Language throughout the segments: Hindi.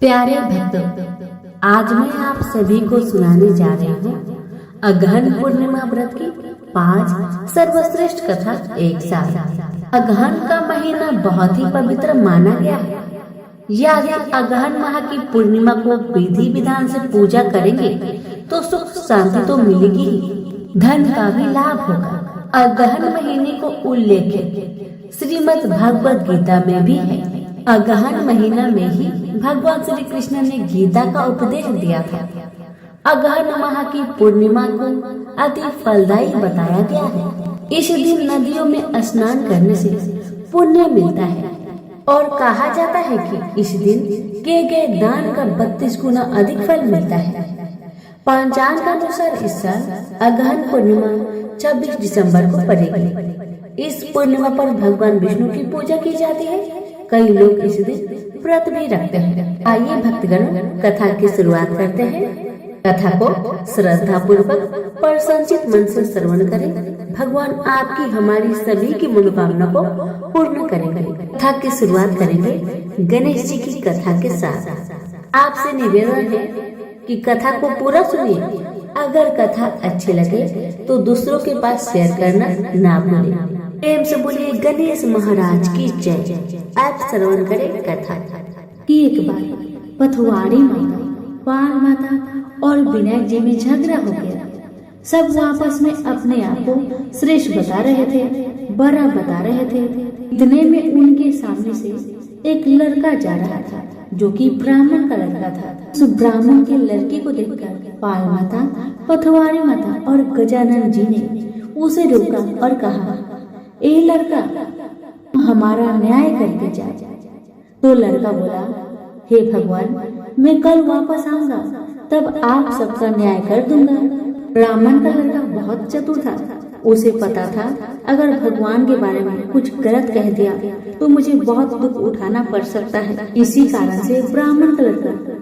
प्यारे भक्तों, आज मैं आप सभी को सुनाने जा रही हूँ अगहन पूर्णिमा व्रत की 5 सर्वश्रेष्ठ कथा एक साथ। अगहन का महीना बहुत ही पवित्र माना गया है। यदि अगहन माह की पूर्णिमा को विधि विधान से पूजा करेंगे तो सुख शांति तो मिलेगी ही, धन का भी लाभ होगा। अगहन महीने को उल्लेख श्रीमद् भागवत गीता में भी है। अगहन महीना में ही भगवान श्री कृष्ण ने गीता का उपदेश दिया था। अगहन माह की पूर्णिमा को अति फलदायी बताया गया है। इस दिन नदियों में स्नान करने से पुण्य मिलता है और कहा जाता है कि इस दिन किए गए दान का 32 गुना अधिक फल मिलता है। पंचांग के अनुसार इस साल अगहन पूर्णिमा 26 दिसंबर को पड़ेगी। इस पूर्णिमा पर भगवान विष्णु की पूजा की जाती है। कई लोग इस दिन व्रत भी रखते हैं। आइए भक्तगण कथा की शुरुआत करते हैं। कथा को श्रद्धा पूर्वक प्रसन्नचित मन से श्रवण करें। भगवान आपकी हमारी सभी की मनोकामना को पूर्ण करेंगे। कथा की शुरुआत करेंगे गणेश जी की कथा के साथ। आपसे निवेदन है कि कथा को पूरा सुनिए। अगर कथा अच्छी लगे तो दूसरों के पास शेयर करना ना भूलें। प्रेम से बोलिए गणेश महाराज की जय। आप श्रवण करें कथा कि एक बार पथवारी माता, पाल माता और विनायक जी में झगड़ा हो गया। सब आपस में अपने आप को श्रेष्ठ बता रहे थे, बड़ा बता रहे थे। इतने में उनके सामने से एक लड़का जा रहा था जो कि ब्राह्मण का लड़का था। उस ब्राह्मण के लड़के को देखकर पाल माता, पथवारी माता और गजानन जी ने उसे रोका और कहा, ए लड़का, हमारा न्याय करके जा। तो लड़का बोला, हे भगवान, मैं कल वापस आऊंगा, तब आप सबका न्याय कर दूंगा। ब्राह्मण का लड़का बहुत चतुर था। उसे पता था अगर भगवान के बारे में कुछ गलत कह दिया तो मुझे बहुत दुख उठाना पड़ सकता है। इसी कारण से ब्राह्मण का लड़का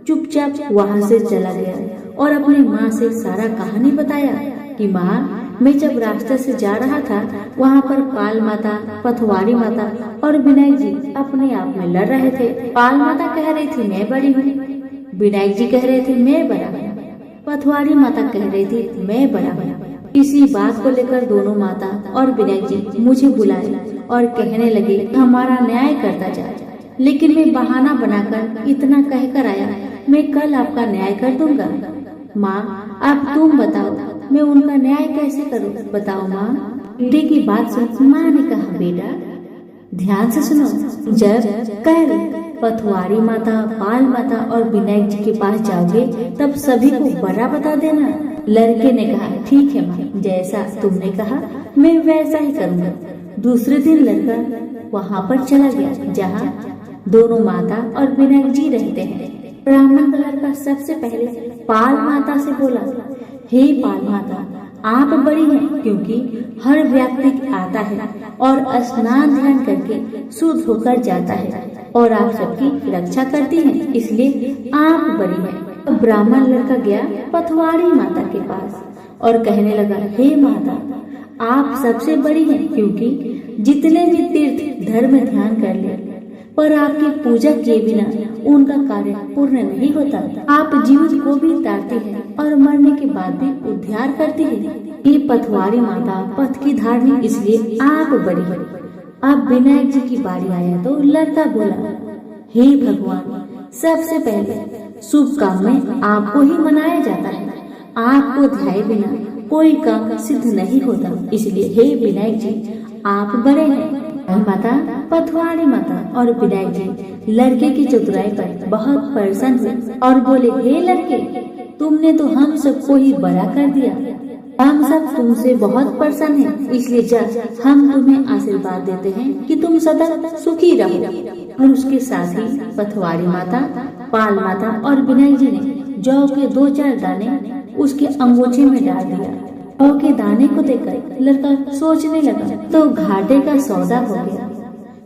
चुपचाप वहाँ से चला गया और अपनी माँ से सारा कहानी बताया कि माँ, मैं जब रास्ते से जा रहा था वहाँ पर पाल माता, पथवारी माता और विनायक जी अपने आप में लड़ रहे थे। पाल माता कह रही थी मैं बड़ी हूँ, विनायक जी कह रहे थे मैं बड़ा हूँ, पथवारी माता कह रही थी मैं बड़ा हूँ। इसी बात को लेकर दोनों माता और विनायक जी मुझे बुलाए और कहने लगे हमारा न्याय करता जा। लेकिन मैं बहाना बनाकर इतना कहकर आया, मैं कल आपका न्याय कर दूंगा। माँ, अब तुम बताओ मैं उनका न्याय कैसे करूं? बताओ माँ। बेटे की बात सुन माँ ने कहा, बेटा ध्यान से सुनो। जब कल पथवारी माता, पाल माता और विनायक जी के पास जाओगे तब सभी को बड़ा बता देना। लड़के ने कहा, ठीक है माँ, जैसा तुमने कहा मैं वैसा ही करूँगा। दूसरे दिन लड़का वहाँ पर चला गया जहाँ दोनों माता और विनायक जी रहते हैं। ब्राह्मण का लड़का सबसे पहले पाल माता से बोला, हे पाल माता, आप बड़ी हैं क्योंकि हर व्यक्ति आता है और स्नान ध्यान करके शुद्ध होकर जाता है और आप सबकी रक्षा करती हैं, इसलिए आप बड़ी हैं। ब्राह्मण लड़का गया पथवारी माता के पास और कहने लगा, हे माता, आप सबसे बड़ी हैं क्योंकि जितने भी तीर्थ धर्म ध्यान कर ले पर आपकी पूजा किए बिना उनका कार्य पूर्ण नहीं होता। आप जीवित को भी तारती हैं और मरने के बाद भी उद्धार करती हैं। ये पथवारी माता पथ की धारणी, इसलिए आप बड़ी हैं। अब विनायक जी की बारी आया तो लड़का बोला, हे भगवान, सबसे पहले शुभ काम में आपको ही मनाया जाता है। आपको ध्याए बिना कोई काम सिद्ध नहीं होता, इसलिए हे विनायक जी आप बड़े हैं। माता, पथवारी माता और विनायक जी लड़के की चतुराई पर बहुत प्रसन्न हुए और बोले, हे लड़के, तुमने तो हम सबको ही बड़ा कर दिया। हम सब तुमसे बहुत प्रसन्न हैं, इसलिए जब हम तुम्हें आशीर्वाद देते हैं कि तुम सदा सुखी रहो। और उसके साथ ही पथवारी माता, पाल माता और विनायक जी ने जौ के 2-4 दाने उसके अंगूठे में डाल दिया। जौ के दाने को देखकर लड़का सोचने लगा, तो घाटे का सौदा हो गया।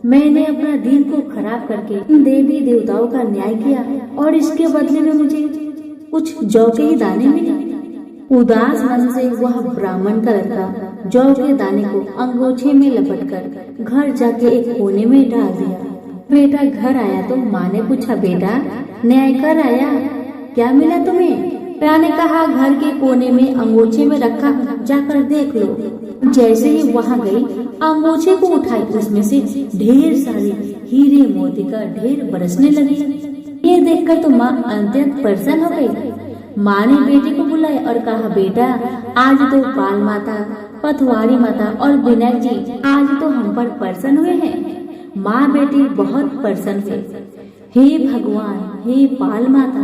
मैंने अपना दिन को खराब करके देवी देवताओं का न्याय किया और इसके बदले में मुझे कुछ जौ के ही दाने मिले। उदास मन से वह ब्राह्मण का लड़का जौ के दाने को अंगूठे में लपटकर घर जाके एक कोने में डाल दिया। बेटा घर आया तो माँ ने पूछा, बेटा न्याय कर आया, क्या मिला तुम्हें? पिता ने कहा, घर के कोने में अंगोछे में रखा, जाकर देख लो। जैसे ही वहाँ गई, अंगोछे को उठाई, उसमें से ढेर सारे हीरे मोती का ढेर बरसने लगे। ये देखकर तो माँ अत्यंत प्रसन्न हो गई। माँ ने बेटे को बुलाया और कहा, बेटा आज तो पाल माता, पथवारी माता और विनायक जी आज तो हम पर प्रसन्न हुए हैं। माँ बेटी बहुत प्रसन्न हुए। हे भगवान, हे पाल माता,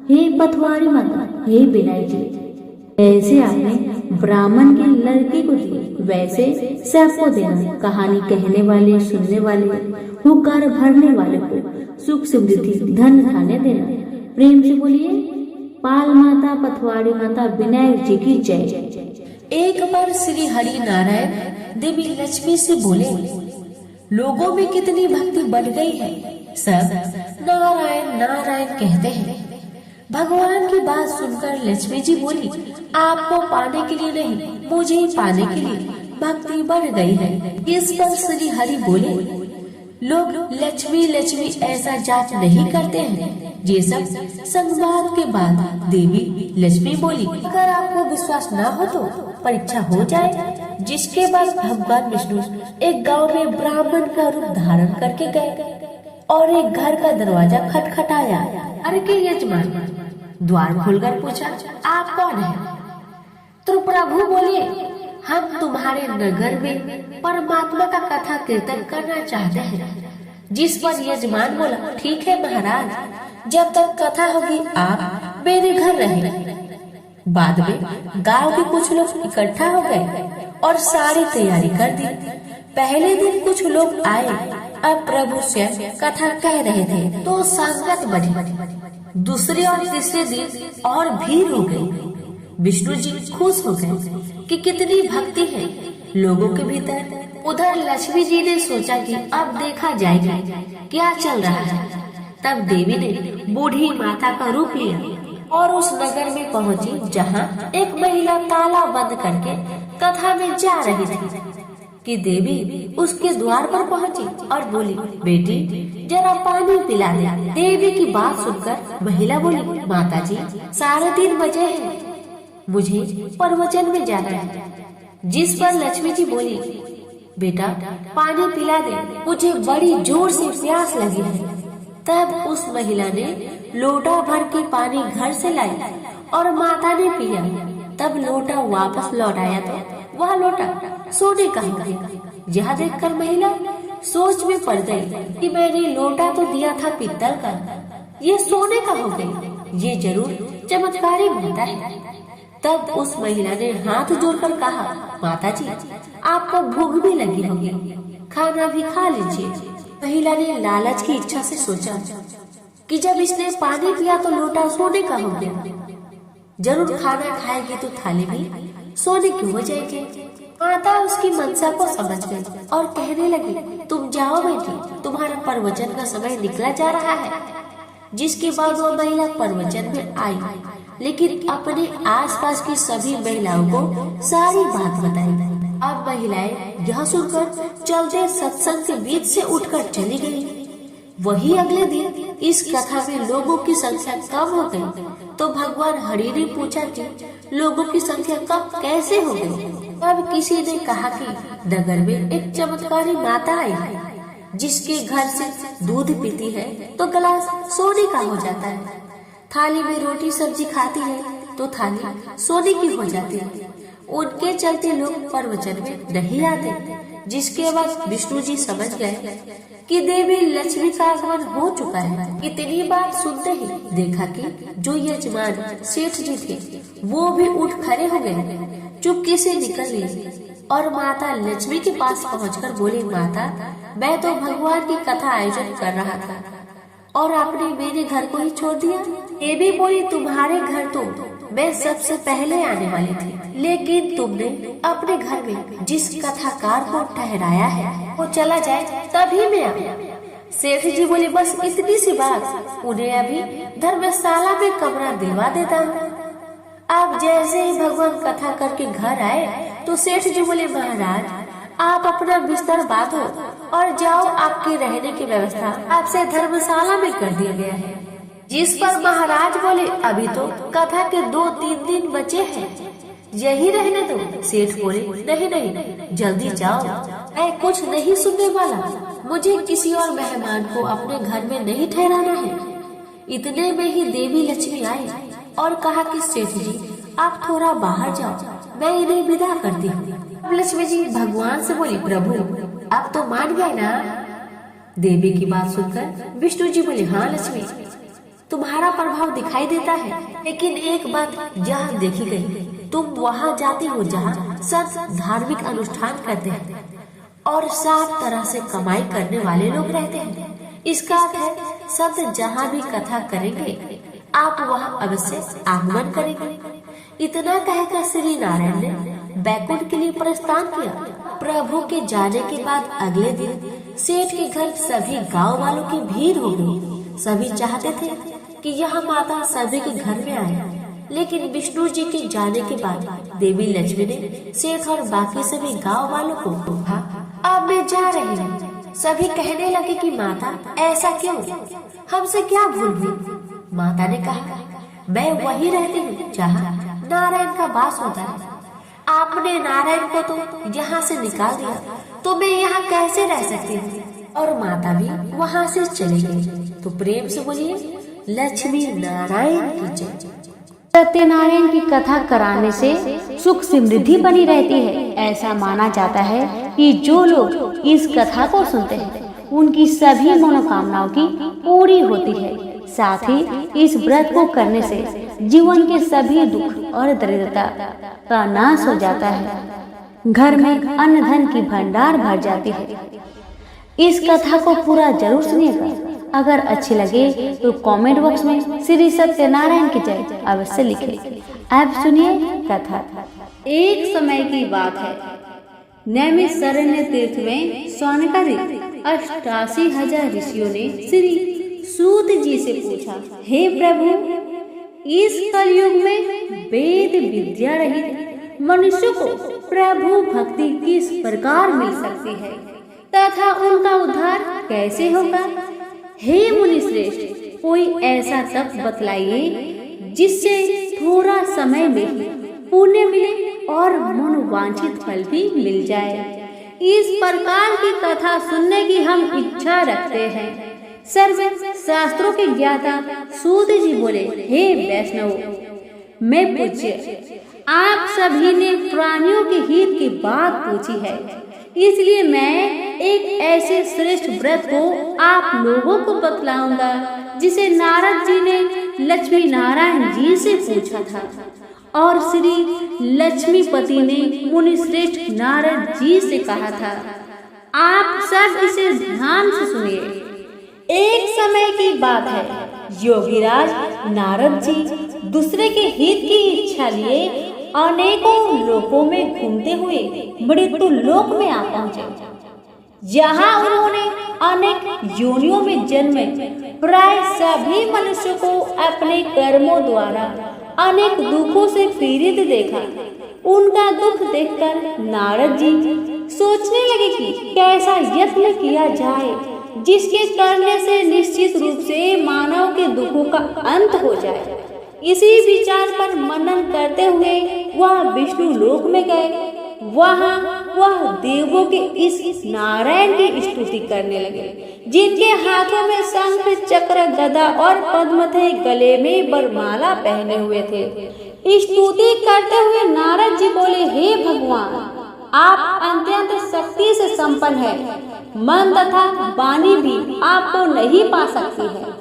हे पथवारी माता, हे विनायक जी, ऐसे आपने ब्राह्मण की लड़की को दी, वैसे सबको देना। कहानी कहने वाले, सुनने वाले, हुकार भरने वाले को सुख समृद्धि धन खाने देना। प्रेम से बोलिए पाल माता, पथवारी माता, विनायक जी की जय। एक बार श्री हरि नारायण देवी लक्ष्मी से बोले, लोगों में कितनी भक्ति बढ़ गई है, सब नारायण नारायण कहते हैं। भगवान की बात सुनकर लक्ष्मी जी बोली, आपको पाने के लिए नहीं, मुझे ही पाने के लिए भक्ति बढ़ गई है। इस पर श्री हरि बोले, लोग लक्ष्मी लक्ष्मी ऐसा जाप नहीं करते हैं। ये सब संवाद के बाद देवी लक्ष्मी बोली, अगर आपको विश्वास न हो तो परीक्षा हो जाए। जिसके बाद भगवान विष्णु एक गांव में ब्राह्मण का रूप धारण करके गए और एक घर का दरवाजा खटखटाया। अरे के यजमान द्वार खोलकर पूछा, आप कौन है? तो प्रभु बोले, हम तुम्हारे नगर में परमात्मा का कथा कीर्तन करना चाहते हैं। जिस पर यजमान बोला, ठीक है महाराज, जब तक कथा होगी आप मेरे घर रहें। बाद में गांव के कुछ लोग इकट्ठा हो गए और सारी तैयारी कर दी। पहले दिन कुछ लोग आए, अब प्रभु स्वयं कथा कह रहे थे तो संगत बनी। दूसरे और तीसरे दिन और भीड़ हो गई। विष्णु जी खुश हो गए कि कितनी भक्ति है लोगों के भीतर। उधर लक्ष्मी जी ने सोचा कि अब देखा जाएगा क्या चल रहा है। तब देवी ने बूढ़ी माता का रूप लिया और उस नगर में पहुंची जहां एक महिला ताला बंद करके कथा में जा रही थी कि देवी उसके द्वार पर पहुंची और बोली, बेटी जरा पानी पिला दे। देवी की बात सुनकर महिला बोली, माता जी 3:30 बजे है, मुझे प्रवचन में जाना है। जिस पर लक्ष्मी जी बोली, बेटा पानी पिला दे, मुझे बड़ी जोर से प्यास लगी है। तब उस महिला ने लोटा भर के पानी घर से लाई और माता ने पिया। तब लोटा वापस लौटाया तो वह लोटा सोने का हो गया। यह देखकर महिला सोच में पड़ गई कि मैंने लोटा तो दिया था पित्तल का, ये सोने का हो गया। ये जरूर चमत्कारी माता है। तब उस महिला ने हाथ जोड़कर कहा, माता जी आपको भूख भी लगी होगी, खाना भी खा लीजिए। महिला ने लालच की इच्छा से सोचा कि जब इसने पानी पिया तो लोटा सोने का हो गया, जरूर खाना खाएगी तो थाली भी सोने की हो जाएगी। माता उसकी मनसा को समझ गई और कहने लगी, तुम जाओ बेटी, तुम्हारा प्रवचन का समय निकला जा रहा है। जिसके बाद वो महिला प्रवचन में आई, लेकिन अपने आसपास की सभी महिलाओं को सारी बात बताई। अब महिलाएं यह सुनकर चलते सत्संग के बीच से उठकर चली गई। वही अगले दिन इस कथा में लोगों की संख्या कम हो गई तो भगवान हरि ने पूछा कि लोगों की संख्या कम कैसे हो गई। तब किसी ने कहा कि नगर में एक चमत्कारी माता आई है, जिसके घर से दूध पीती है तो गिलास सोने का हो जाता है, थाली में रोटी सब्जी खाती है तो थाली सोने की हो जाती है। उनके चलते लोग प्रवचन में नहीं आते। जिसके बाद विष्णु जी समझ गए कि देवी लक्ष्मी का आगमन हो चुका है। इतनी बात सुनते ही देखा कि जो यजमान सेठ जी थे वो भी उठ खड़े हो गए, चुपके से निकल लिए और माता लक्ष्मी के पास पहुंचकर बोले, माता मैं तो भगवान की कथा आयोजन कर रहा था और आपने मेरे घर को ही छोड़ दिया। देवी बोली, तुम्हारे घर तो मैं सबसे पहले आने वाली थी, लेकिन तुमने अपने घर में जिस कथाकार को ठहराया है वो चला जाए तभी मैं आया। सेठ जी बोले, बस इतनी सी बात, उन्हें अभी धर्मशाला में कमरा दिलवा देता हूँ। अब जैसे ही भगवान कथा करके घर आए तो सेठ जी बोले, महाराज आप अपना बिस्तर बांधो और जाओ, आपके रहने की व्यवस्था आपसे धर्मशाला में कर दिया गया है। जिस पर महाराज बोले, अभी तो कथा के 2-3 दिन बचे हैं, यही रहने दो। सेठ बोले, नहीं नहीं, जल्दी जाओ, मैं कुछ नहीं सुनने वाला। मुझे किसी और मेहमान को अपने घर में नहीं ठहराना है। इतने में ही देवी लक्ष्मी आई और कहा कि सेठ जी, आप थोड़ा बाहर जाओ, मैं इन्हें विदा करती हूँ। अब लक्ष्मी जी भगवान से बोली, प्रभु अब तो मान गए ना? देवी की बात सुनकर विष्णु जी बोले, हाँ लक्ष्मी, तुम्हारा प्रभाव दिखाई देता है, लेकिन एक बात जहाँ देखी गई, तुम वहाँ जाती हो जहाँ सब धार्मिक अनुष्ठान करते हैं और सब तरह से कमाई करने वाले लोग रहते हैं। इसका अर्थ है सब जहाँ भी कथा करेंगे, आप वहाँ अवश्य आगमन करेंगे। इतना कहकर श्री नारायण ने बैकुंठ के लिए प्रस्थान किया। प्रभु के जाने के बाद अगले दिन सेठ के घर सभी गांव वालों की भीड़ हो गई। सभी चाहते थे कि यह माता सभी के घर में आए, लेकिन विष्णु जी के जाने के बाद देवी लक्ष्मी ने सेठ और बाकी सभी गांव वालों को कहा, अब मैं जा रही हूँ। सभी कहने लगे कि माता ऐसा क्यों, हमसे क्या भूल हुई? माता ने कहा, मैं वही रहती हूँ जहाँ नारायण का वास होता है। आपने नारायण को तो यहाँ से निकाल दिया, तो मैं यहाँ कैसे रह सकती हूँ? और माता भी वहाँ से चली गई। तो प्रेम से बोलिए, लक्ष्मी नारायण की जय। सत्यनारायण की कथा कराने से सुख समृद्धि बनी रहती है। ऐसा माना जाता है कि जो लोग इस कथा को सुनते हैं, उनकी सभी मनोकामनाओं की पूरी होती है। साथ ही इस व्रत को करने से जीवन के सभी दुख और दरिद्रता का नाश हो जाता है। घर में अन्न धन की भंडार भर जाती है। इस कथा को पूरा जरूर सुनिएगा। अगर अच्छी लगे तो कमेंट बॉक्स में श्री सत्यनारायण की जय अवश्य लिखें। अब सुनिए कथा। एक समय की बात है, नैमिषारण्य तीर्थ में सौनकादि 88,000 ऋषियों ने श्री सूत जी से पूछा, हे प्रभु, इस कलयुग में वेद विद्या रहित मनुष्य को प्रभु भक्ति किस प्रकार मिल सकती है तथा उनका उद्धार कैसे होगा? हे मुनि श्रेष्ठ, कोई ऐसा तप बतलाइए जिससे थोड़ा समय में ही पुण्य मिले और मनोवांछित फल भी मिल जाए। इस प्रकार की कथा सुनने की हम इच्छा रखते हैं। सर्व शास्त्रों के ज्ञाता सूत जी बोले, हे वैष्णव, मैं पूज्य, आप सभी ने प्राणियों के हित की बात पूछी है, इसलिए मैं एक ऐसे श्रेष्ठ व्रत को आप लोगों को बतलाऊंगा जिसे नारद जी ने लक्ष्मी नारायण जी से पूछा था और श्री लक्ष्मीपति ने मुनि श्रेष्ठ नारद जी से कहा था। आप सब इसे ध्यान से सुनिए। एक समय की बात है, योगीराज नारद जी दूसरे के हित की इच्छा लिए अनेकों लोकों में घूमते हुए मृत्यु लोक में आ पहुंचे। जहां उन्होंने अनेक योनियों में जन्मे प्राय सभी मनुष्यों को अपने कर्मों द्वारा अनेक दुखों से पीड़ित देखा। उनका दुख देखकर नारद जी सोचने लगे कि कैसा यत्न किया जाए जिसके करने से निश्चित रूप से मानव के दुखों का अंत हो जाए। इसी विचार पर मनन करते हुए वह विष्णु लोक में गए। वहां वह देवों के इस नारायण की स्तुति करने लगे, जिनके हाथों में शंख चक्र गदा और पद्म थे, गले में वरमाला पहने हुए थे। स्तुति करते हुए नारद जी बोले, हे भगवान, आप अत्यंत शक्ति से संपन्न है। मन तथा वाणी भी आपको नहीं पा सकती है।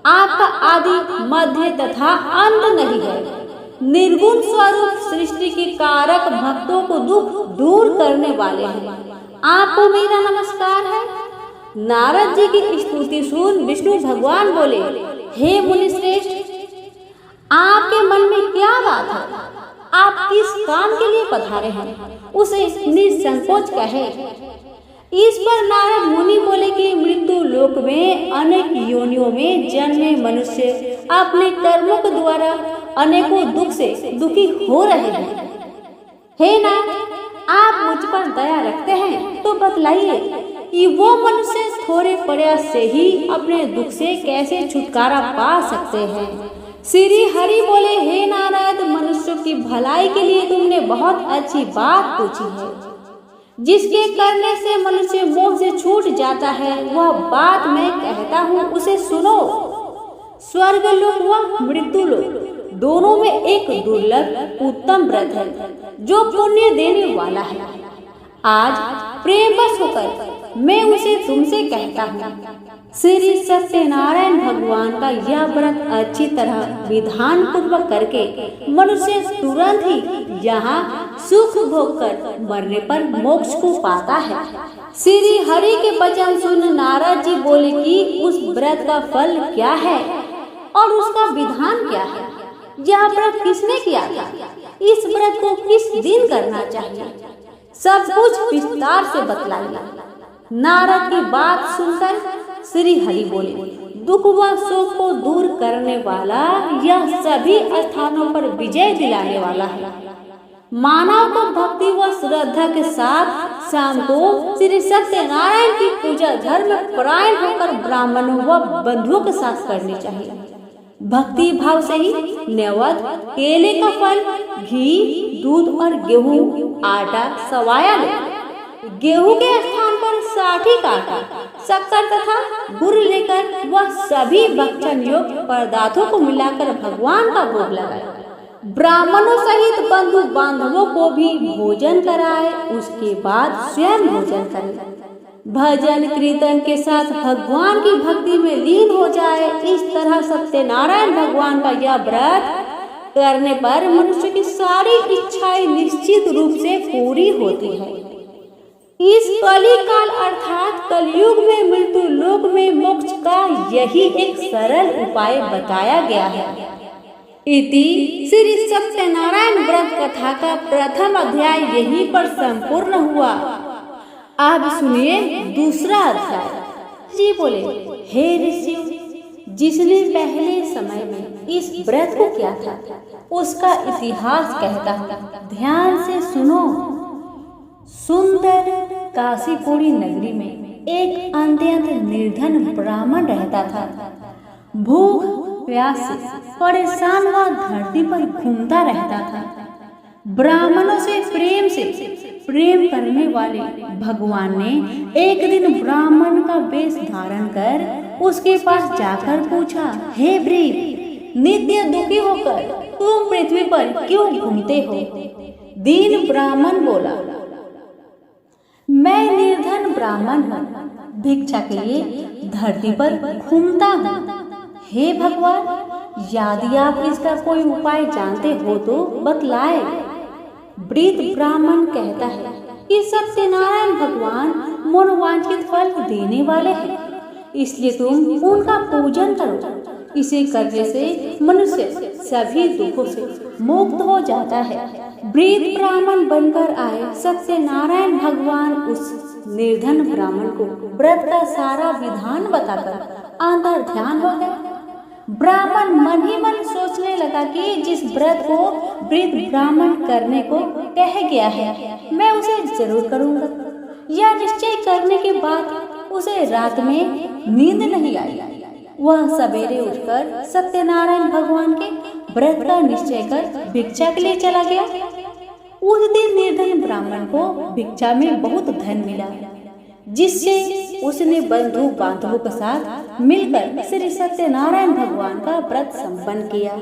आपका आदि मध्य तथा अंत नहीं है। निर्गुण स्वरूप सृष्टि के कारक भक्तों को दुख दूर करने वाले हैं। आपको मेरा नमस्कार है। नारद जी की स्तुति सुन विष्णु भगवान बोले, हे मुनि श्रेष्ठ, आपके मन में क्या बात है? आप किस काम के लिए पधारे हैं, उसे निसंकोच कहे। इस पर नारद मुनि बोले कि मृत्यु लोक में अनेक योनियों में जन्मे मनुष्य अपने कर्मों के द्वारा अनेकों दुख से दुखी हो रहे हैं। हे नाथ, आप मुझ पर दया रखते हैं तो बतलाइए कि वो मनुष्य थोड़े प्रयास से ही अपने दुख से कैसे छुटकारा पा सकते हैं। श्री हरि बोले, हे नारद, मनुष्यों की भलाई के लिए तुमने बहुत अच्छी बात पूछी है। जिसके करने से मनुष्य मोह से छूट जाता है वह बात मैं कहता हूँ, उसे सुनो। स्वर्ग लोक व मृत्यु लोक दोनों में एक दुर्लभ उत्तम व्रत है जो पुण्य देने वाला है। आज प्रेम बस होकर मैं उसे तुमसे कहता हूँ। श्री सत्यनारायण भगवान का यह व्रत अच्छी तरह विधान पूर्वक करके मनुष्य तुरंत ही यहाँ सुख भोग कर मरने पर मोक्ष को पाता है। श्री हरि के वचन सुन नारद जी बोले कि उस व्रत का फल क्या है और उसका विधान क्या है। यह व्रत किसने किया था, इस व्रत को किस दिन करना चाहिए, सब कुछ विस्तार से बतलाइए। नारद की बात सुनकर श्री हरि बोले, दुख व शोक को दूर करने वाला, यह सभी स्थानों पर विजय दिलाने वाला है। मानव को भक्ति व श्रद्धा के साथ शाम को श्री सत्यनारायण की पूजा धर्म परायण होकर ब्राह्मणों व बंधुओं के साथ करनी चाहिए। भक्ति भाव से ही नैवेद्य, केले का फल, घी, दूध और गेहूं, आटा सवाया ले। गेहूं के स्थान पर 60 का आटा, शक्कर तथा गुड़ लेकर वह सभी भक्षण योग्य पदार्थों को मिलाकर भगवान का भोग लगाए। ब्राह्मणों सहित बंधु बांधवों को भी भोजन कराए, उसके बाद स्वयं भोजन करे। भजन कीर्तन के साथ भगवान की भक्ति में लीन हो जाए। इस तरह सत्यनारायण भगवान का यह व्रत करने पर मनुष्य की सारी इच्छाएं निश्चित रूप से पूरी होती है। इस कली काल अर्थात कलयुग में मृत्यु लोक में मोक्ष का यही एक सरल उपाय बताया गया है। इति श्री सत्यनारायण व्रत कथा का प्रथम अध्याय यहीं पर संपूर्ण हुआ। अब सुनिए दूसरा अध्याय। जी बोले, हे ऋषियों, जिसने पहले समय में इस व्रत को किया था उसका इतिहास कहता हूँ, ध्यान से सुनो। सुंदर काशीपुरी नगरी में एक अत्यंत निर्धन ब्राह्मण रहता था। भूख प्यास से परेशान वह धरती पर घूमता रहता था। ब्राह्मणों से प्रेम करने वाले भगवान ने एक दिन ब्राह्मण का वेश धारण कर उसके पास जाकर पूछा, हे ब्रीव, नित्य दुखी होकर तुम पृथ्वी पर क्यों घूमते हो? दीन ब्राह्मण बोला, मैं निर्धन ब्राह्मण हूँ, भिक्षा के लिए धरती पर घूमता हूँ। हे भगवान, यदि आप इसका कोई उपाय जानते हो तो बतलाए। वृद्ध ब्राह्मण कहता है कि सत्यनारायण भगवान मनोवांछित फल देने वाले हैं, इसलिए तुम उनका पूजन करो। इसे करने से मनुष्य सभी दुखों से मुक्त हो जाता है। वृद्ध ब्राह्मण बनकर आए सत्यनारायण भगवान उस निर्धन ब्राह्मण को व्रत का सारा विधान बताकर अंतर ध्यान हो गए। ब्राह्मण मन ही मन सोचने लगा कि जिस व्रत को वृद्ध ब्राह्मण करने को कह गया है मैं उसे जरूर करूंगा। यह निश्चय करने के बाद उसे रात में नींद नहीं आई। वह सवेरे उठकर सत्यनारायण भगवान के व्रत का निश्चय कर भिक्षा के लिए चला गया। उस दिन निर्धन ब्राह्मण को भिक्षा में बहुत धन मिला, जिससे उसने बंधु बांधवों के साथ मिलकर श्री सत्यनारायण भगवान का व्रत संपन्न किया।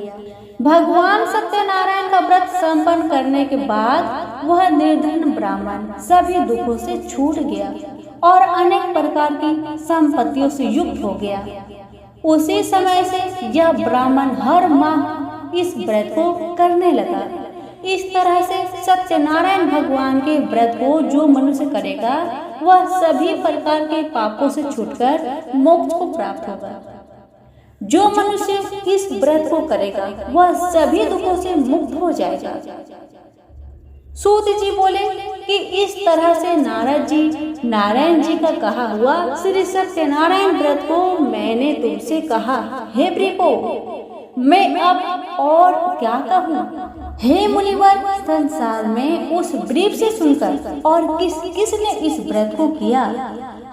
भगवान सत्यनारायण का व्रत संपन्न करने के बाद वह निर्धन ब्राह्मण सभी दुखों से छूट गया और अनेक प्रकार की संपत्तियों से युक्त हो गया। उसी समय से यह ब्राह्मण हर माह इस व्रत को करने लगा। इस तरह से सत्यनारायण भगवान के व्रत को जो मनुष्य करेगा वह सभी प्रकार के पापों से छूटकर मोक्ष को प्राप्त होगा। जो मनुष्य इस व्रत को करेगा वह सभी दुखों से मुक्त हो जाएगा। सूत जी बोले कि इस तरह से नारायण जी का कहा हुआ श्री सत्यनारायण व्रत को मैंने तुमसे कहा। हे ब्रीपो, मैं अब और क्या कहूँ? हे मुनिवर, संसार में उस ब्रीफ से सुनकर और किसने इस व्रत को किया,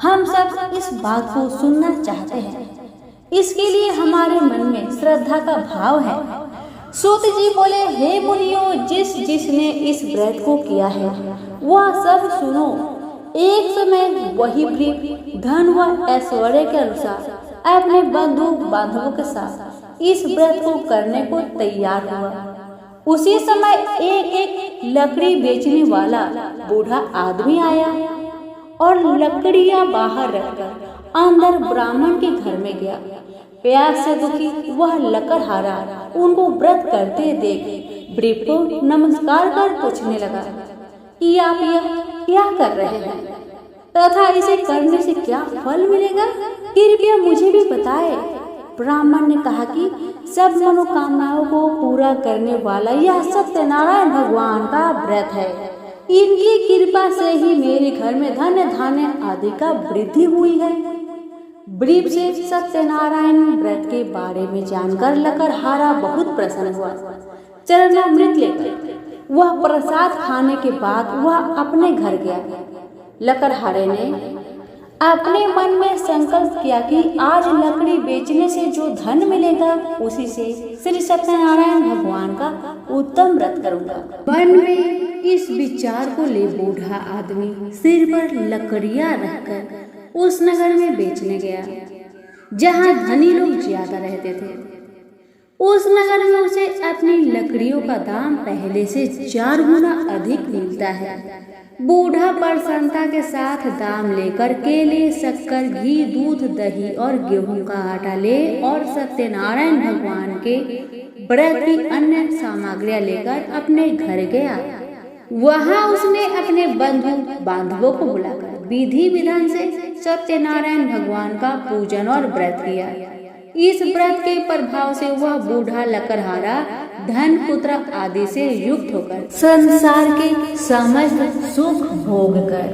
हम सब इस बात को सुनना चाहते हैं। इसके लिए हमारे मन में श्रद्धा का भाव है। सूत जी बोले, हे मुनियों, जिसने इस व्रत को किया है वह सब सुनो। एक समय वही ब्रीफ धन व ऐश्वर्य के अनुसार अपने बंधु बांधवों के साथ इस व्रत को करने को तैयार हुआ। उसी समय एक लकड़ी बेचने वाला बूढ़ा आदमी आया और लकड़ियां बाहर रखकर अंदर ब्राह्मण के घर में गया। प्यास से दुखी वह लकड़हारा उनको व्रत करते देख ब्रीफ को नमस्कार कर पूछने लगा कि आप यह क्या कर रहे हैं तथा इसे करने से क्या फल मिलेगा, कृपया मुझे भी बताए। ब्राह्मण ने कहा कि सब मनोकामनाओं को पूरा करने वाला यह सत्यनारायण भगवान का व्रत है। इनकी कृपा से ही मेरे घर में धन धान्य आदि का वृद्धि हुई है। ब्रीफ से सत्यनारायण व्रत के बारे में जानकर लकड़हारा बहुत प्रसन्न हुआ। चरणामृत लेकर वह प्रसाद खाने के बाद वह अपने घर गया। लकड़हारे ने अपने मन में संकल्प किया कि आज लकड़ी बेचने से जो धन मिलेगा उसी से श्री सत्यनारायण भगवान का उत्तम व्रत करूंगा। मन में इस विचार को ले बूढ़ा आदमी सिर पर लकड़ियां रखकर उस नगर में बेचने गया जहां धनी लोग ज्यादा रहते थे। उस नगर में उसे अपनी लकड़ियों का दाम पहले से 4 गुना अधिक मिलता है। बूढ़ा प्रसन्नता के साथ दाम लेकर केले, शक्कर, घी, दूध, दही और गेहूं का आटा ले और सत्यनारायण भगवान के व्रत की अन्य सामग्रियां लेकर अपने घर गया। वहां उसने अपने बंधु बांधवों को बुलाकर विधि विधान से सत्यनारायण भगवान का पूजन और व्रत किया। इस व्रत के प्रभाव से वह बूढ़ा लकड़हारा धन पुत्र आदि से युक्त होकर संसार के समस्त सुख भोग कर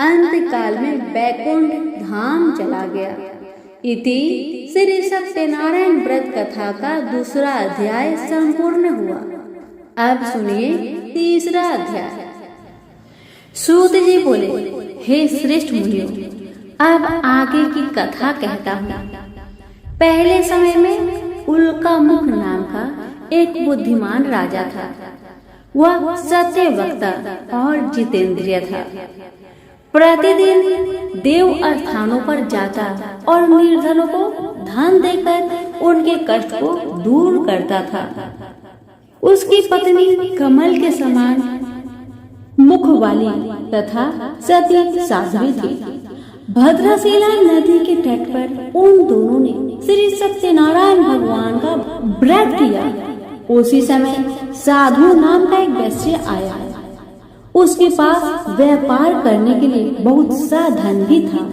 अंत काल में वैकुंठ धाम चला गया। इति श्री सत्यनारायण व्रत कथा का दूसरा अध्याय संपूर्ण हुआ। अब सुनिए तीसरा अध्याय। सूत जी बोले, हे श्रेष्ठ मुनियों, अब आगे की कथा कहता हूँ। पहले समय में उल्कामुख नाम का एक बुद्धिमान राजा था। वह सत्य वक्ता और जितेंद्रिय था। प्रतिदिन देव स्थानों पर जाता और निर्धनों को धन देकर उनके कष्ट को दूर करता था। उसकी पत्नी कमल के समान मुख वाली तथा सती साध्वी थी। भद्रशिला नदी के तट पर उन दोनों ने श्री सत्यनारायण भगवान का व्रत किया। उसी समय साधु नाम का एक वैश्य आया। उसके पास व्यापार करने के लिए बहुत सा धन भी था।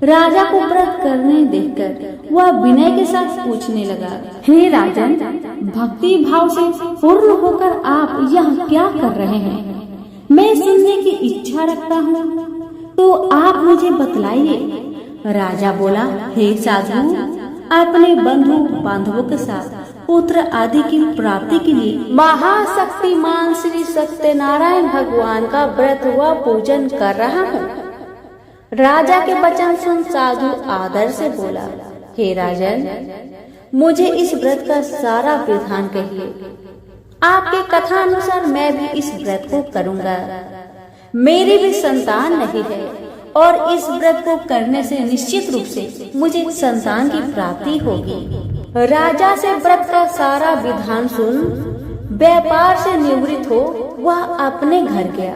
राजा को व्रत करने देखकर वह विनय के साथ पूछने लगा, हे राजन, भक्ति भाव से पूर्ण होकर आप यह क्या कर रहे हैं? मैं सुनने की इच्छा रखता हूँ, तो आप मुझे बतलाइए। राजा बोला, हे साधु, अपने बंधु बांधवों के साथ पुत्र आदि की प्राप्ति के लिए महाशक्तिमान श्री सत्यनारायण भगवान का व्रत व पूजन कर रहा हूँ। राजा के वचन सुन साधु आदर से बोला, हे राजन, मुझे इस व्रत का सारा विधान कहिए। आपके कथा अनुसार मैं भी इस व्रत को करूँगा। मेरी भी संतान नहीं है और इस व्रत को करने से निश्चित रूप से मुझे संतान की प्राप्ति होगी। राजा से व्रत का सारा विधान सुन व्यापार से निवृत्त हो वह अपने घर गया।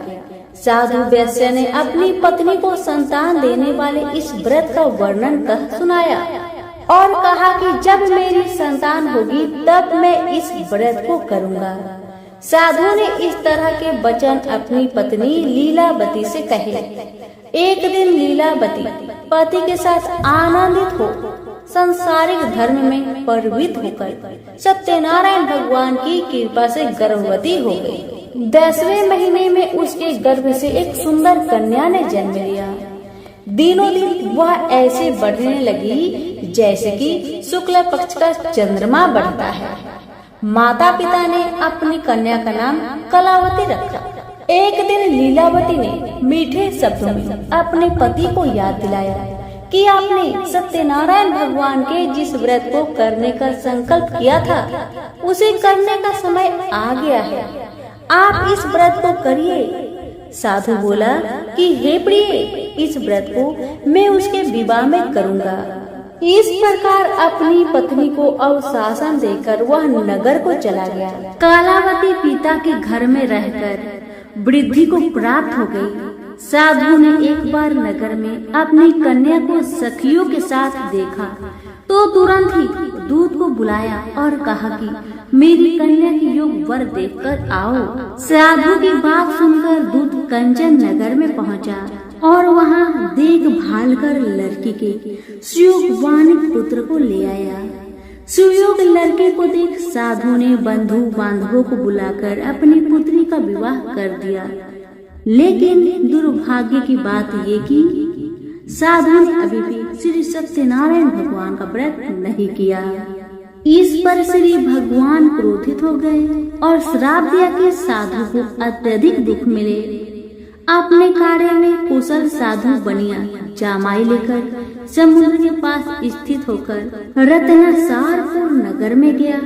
साधु वैश्य ने अपनी पत्नी को संतान देने वाले इस व्रत का वर्णन कह सुनाया और कहा कि जब मेरी संतान होगी तब मैं इस व्रत को करूँगा। साधु ने इस तरह के वचन अपनी पत्नी लीलावती से कहे। एक दिन लीलावती पति के साथ आनंदित हो सांसारिक धर्म में प्रवृत्त होकर सत्यनारायण भगवान की कृपा से गर्भवती हो गई। 10वें महीने में उसके गर्भ से एक सुंदर कन्या ने जन्म लिया। दिनों दिन वह ऐसे बढ़ने लगी जैसे कि शुक्ल पक्ष का चंद्रमा बढ़ता है। माता पिता ने अपनी कन्या का नाम कलावती रखा। एक दिन लीलावती ने मीठे शब्दों में अपने पति को याद दिलाया कि आपने सत्यनारायण भगवान के जिस व्रत को करने का संकल्प किया था उसे करने का समय आ गया है, आप इस व्रत को करिए। साधु बोला कि हे प्रिय, इस व्रत को मैं उसके विवाह में करूँगा। इस प्रकार अपनी पत्नी को अवशासन देकर वह नगर को चला गया। कलावती पिता के घर में रहकर वृद्धि को प्राप्त हो गई। साधु ने एक बार नगर में अपनी कन्या को सखियों के साथ देखा तो तुरंत ही दूत को बुलाया और कहा कि मेरी कन्या की योग वर देखकर आओ। साधु की बात सुनकर दूत कंचन नगर में पहुंचा और वहां देखभाल कर लड़की के सुयोगवान पुत्र को ले आया। सुयोग लड़के को देख साधु ने बंधु बांधवों को बुलाकर अपनी पुत्री का विवाह कर दिया। लेकिन दुर्भाग्य की बात ये कि साधु ने अभी भी श्री सत्यनारायण भगवान का व्रत नहीं किया। इस पर श्री भगवान क्रोधित हो गए और श्राप दिया कि साधु को अत्यधिक दुख मिले। अपने कार्य में कुशल साधु बनिया जामाई लेकर समुद्र के पास स्थित होकर रत्नसारपुर नगर में गया।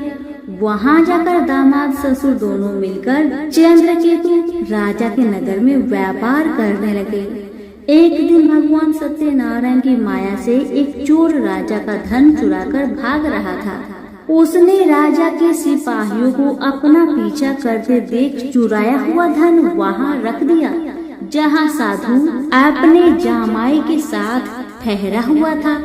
वहां जाकर दामाद ससुर दोनों मिलकर चंद्रकेतु राजा के नगर में व्यापार करने लगे। एक दिन भगवान सत्यनारायण की माया से एक चोर राजा का धन चुराकर भाग रहा था। उसने राजा के सिपाहियों को अपना पीछा करते देख चुराया हुआ धन वहां रख दिया जहां साधु अपने जामाई के साथ ठहरा हुआ था।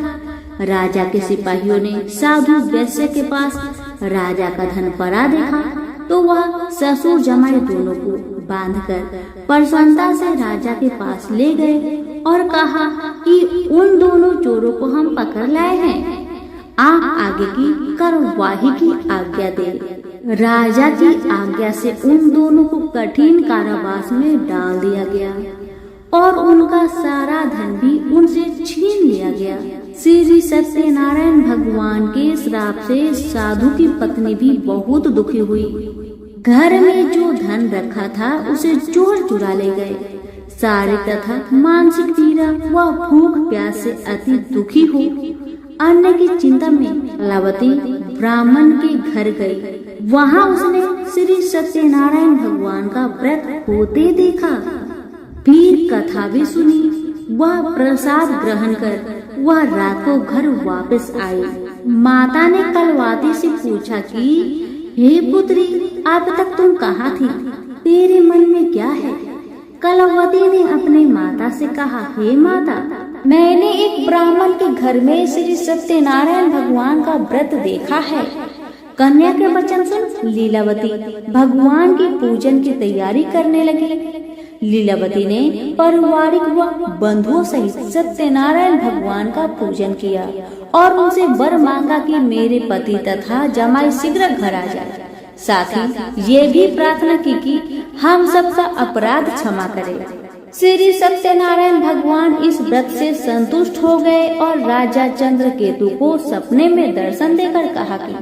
राजा के सिपाहियों ने साधु वैश्य के पास राजा का धन पड़ा देखा तो वह ससुर जमाई दोनों को बांधकर प्रसन्नता से राजा के पास ले गए और कहा कि उन दोनों चोरों को हम पकड़ लाए हैं, आप आगे की कार्यवाही की आज्ञा दे। राजा की आज्ञा से उन दोनों को कठिन कारावास में डाल दिया गया और उनका सारा धन भी उनसे छीन लिया गया। श्री सत्यनारायण भगवान के श्राप से साधु की पत्नी भी बहुत दुखी हुई। घर में जो धन रखा था उसे चोर चुरा ले गए। शारीरिक तथा मानसिक पीड़ा व भूख प्यास से अति दुखी हो अन्न की चिंता में कलावती ब्राह्मण के घर गई। वहां उसने श्री सत्यनारायण भगवान का व्रत होते देखा, फिर कथा भी सुनी। वह प्रसाद ग्रहण कर वह रात को घर वापस आई। माता ने कलावती से पूछा कि हे पुत्री, अब तक तुम कहाँ थी? तेरे मन में क्या है? कलावती ने अपने माता से कहा, हे माता, मैंने एक ब्राह्मण के घर में श्री सत्यनारायण भगवान का व्रत देखा है। कन्या के वचन सुन लीलावती भगवान की पूजन की तैयारी करने लगी। लीलावती ने पारिवारिक व बंधुओं सहित सत्यनारायण भगवान का पूजन किया और उनसे वर मांगा कि मेरे पति तथा जमाई शीघ्र घर आ जाए। साथ ही ये भी प्रार्थना की कि हम सबका अपराध क्षमा करें। श्री सत्यनारायण भगवान इस व्रत से संतुष्ट हो गए और राजा चंद्रकेतु को सपने में दर्शन देकर कहा कि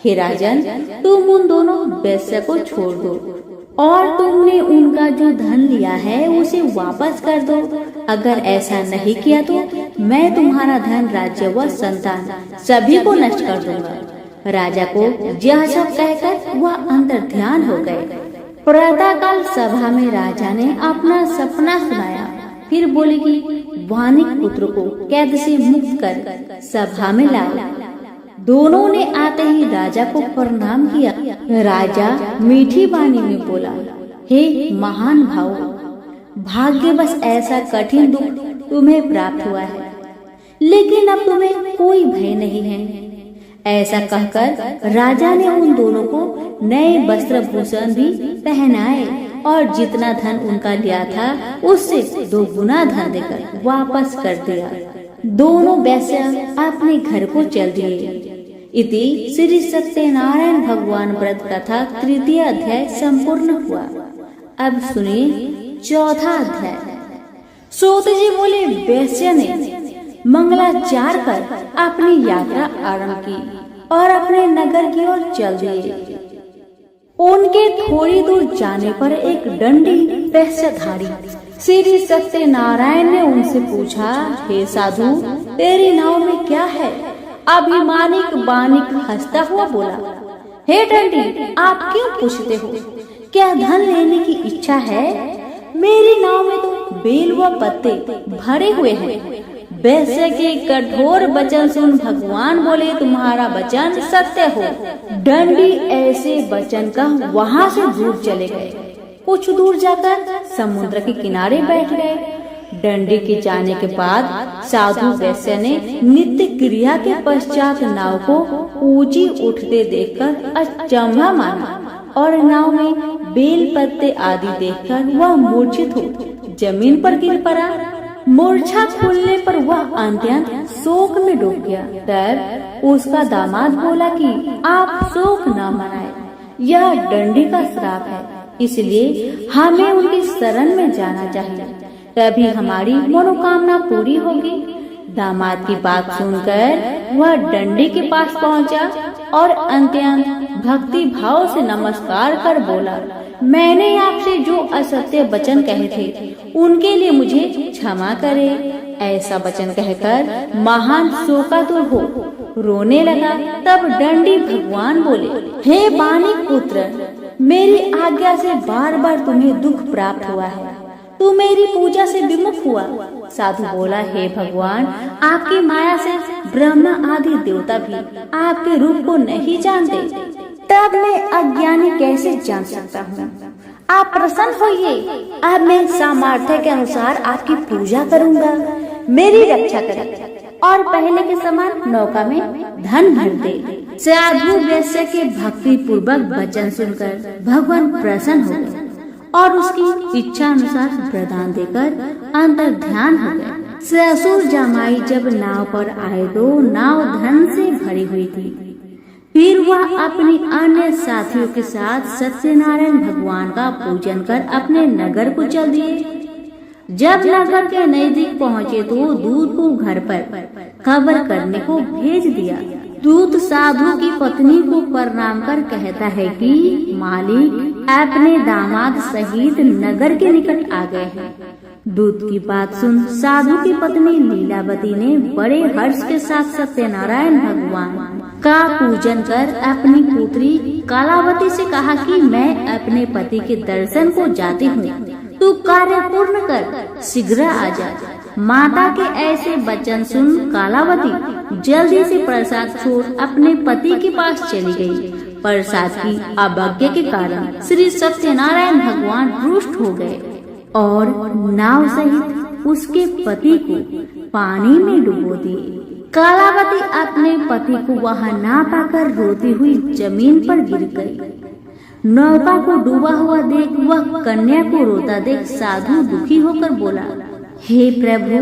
हे राजन, तुम उन दोनों वैश्य को छोड़ दो और तुमने उनका जो धन लिया है उसे वापस कर दो। अगर ऐसा नहीं किया तो मैं तुम्हारा धन, राज्य व संतान सभी को नष्ट कर दूंगा। राजा को यह सब कहकर वह अंतर ध्यान हो गए। प्रातःकाल सभा में राजा ने अपना सपना सुनाया। फिर बोले कि वानिक पुत्र को कैद से मुक्त कर सभा में लाओ। दोनों ने आते ही राजा को प्रणाम किया। राजा मीठी वाणी में बोला, हे महान भाव, भाग्यवश ऐसा कठिन दुख तुम्हें प्राप्त हुआ है, लेकिन अब तुम्हें कोई भय नहीं है। ऐसा कहकर राजा ने उन दोनों को नए वस्त्र भूषण भी पहनाए और जितना धन उनका लिया था उससे 2 गुना धन देकर वापस कर दिया। दोनों वैश्य अपने घर को चल दिए। इति श्री सत्यनारायण भगवान व्रत कथा 3य अध्याय संपूर्ण हुआ। अब सुनिए 4था अध्याय। सूत जी बोले, वैश्य ने मंगलाचार कर अपनी यात्रा आरंभ की और अपने नगर की ओर चल दिए। उनके थोड़ी दूर जाने पर एक डंडी वेश्याधारी श्री सत्यनारायण ने उनसे पूछा, हे साधु, तेरी नाव में क्या है? अभिमानिक बानिक हंसता हुआ बोला, हे डंडी, आप क्यों पूछते हो? क्या धन लेने की इच्छा है? मेरी नाव में तो बेल व पत्ते भरे हुए हैं। वैश्य के कठोर वचन सुन भगवान बोले, तुम्हारा वचन सत्य हो। डंडी ऐसे वचन का वहाँ से दूर चले गए। कुछ दूर जाकर समुद्र के किनारे बैठ गए। डंडी के जाने के बाद साधु वैश्य ने नित्य क्रिया के पश्चात नाव को ऊंची उठते देखकर अचंभा माना और नाव में बेल पत्ते आदि देखकर वह मूर्छित हो जमीन पर गिर पड़ा। मूर्छा खुलने पर वह अत्यंत शोक में डूब गया। तब उसका दामाद बोला कि आप शोक न मनाएं, यह डंडी का श्राप है, इसलिए हमें उनकी शरण में जाना चाहिए, तभी हमारी मनोकामना पूरी होगी। दामाद की बात सुनकर वह डंडी के पास पहुंचा और अत्यंत भक्ति भाव से नमस्कार कर बोला, मैंने आपसे जो असत्य वचन कहे थे उनके लिए मुझे क्षमा करे। ऐसा वचन कहकर महान शोकातुर हो रोने लगा। तब डंडी भगवान बोले, हे बानिक पुत्र, मेरी आज्ञा से बार बार तुम्हें दुख प्राप्त हुआ है, तू मेरी पूजा से विमुख हुआ। साधु बोला, हे भगवान, आपकी माया से ब्रह्मा आदि देवता भी आपके रूप को नहीं जानते, तब मैं अज्ञानी कैसे जान सकता हूँ? आप प्रसन्न होइए, अब मैं सामर्थ्य के अनुसार आपकी पूजा करूँगा, मेरी रक्षा करें और पहले के समान नौका में धन भर दे। साधु वैश्य के भक्ति पूर्वक वचन सुनकर भगवान प्रसन्न हो गए और उसकी इच्छा अनुसार वरदान देकर अंतर ध्यान हो गए। ससुर जमाई जब नाव पर आए तो नाव धन से भरी हुई थी। फिर वह अपनी अन्य साथियों के साथ सत्यनारायण भगवान का पूजन कर अपने नगर को चल दिए। जब नगर के नजदीक पहुँचे तो दूत को घर पर खबर करने को भेज दिया। दूत साधु की पत्नी को प्रणाम कर कहता है कि मालिक अपने दामाद सहित नगर के निकट आ गए हैं। दूत की बात सुन साधु की पत्नी लीलावती ने बड़े हर्ष के साथ सत्यनारायण भगवान का पूजन कर अपनी पुत्री कालावती से कहा कि मैं अपने पति के दर्शन को जाती हूँ, तू कार्य पूर्ण कर शीघ्र आ जा। माता के ऐसे वचन सुन कालावती जल्दी से प्रसाद छोड़ अपने पति के पास चली गई। प्रसाद की अवज्ञा के कारण श्री सत्यनारायण भगवान रुष्ट हो गए और नाव सहित उसके पति को पानी में डुबो दिए। कालावती अपने पति को वहां ना पाकर रोती हुई जमीन पर गिर गई। नौका को डूबा हुआ देख वह कन्या को रोता देख साधु दुखी होकर बोला, हे प्रभु,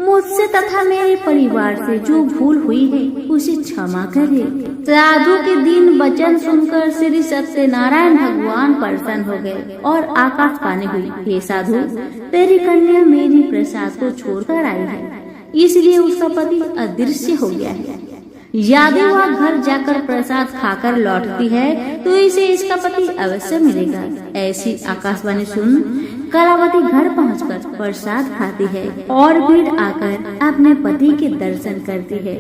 मुझसे तथा मेरे परिवार से जो भूल हुई है उसे क्षमा करे। साधु के दीन वचन सुनकर श्री सत्यनारायण भगवान प्रसन्न हो गए और आकाशवाणी हुई, हे साधु, तेरी कन्या मेरी प्रसाद को छोड़कर आई है, इसलिए उसका पति अदृश्य हो गया है। यदि वह घर जाकर प्रसाद खाकर लौटती है तो इसे इसका पति अवश्य मिलेगा। ऐसी आकाशवाणी सुन कलावती घर पहुंचकर प्रसाद खाती है और फिर आकर अपने पति के दर्शन करती है।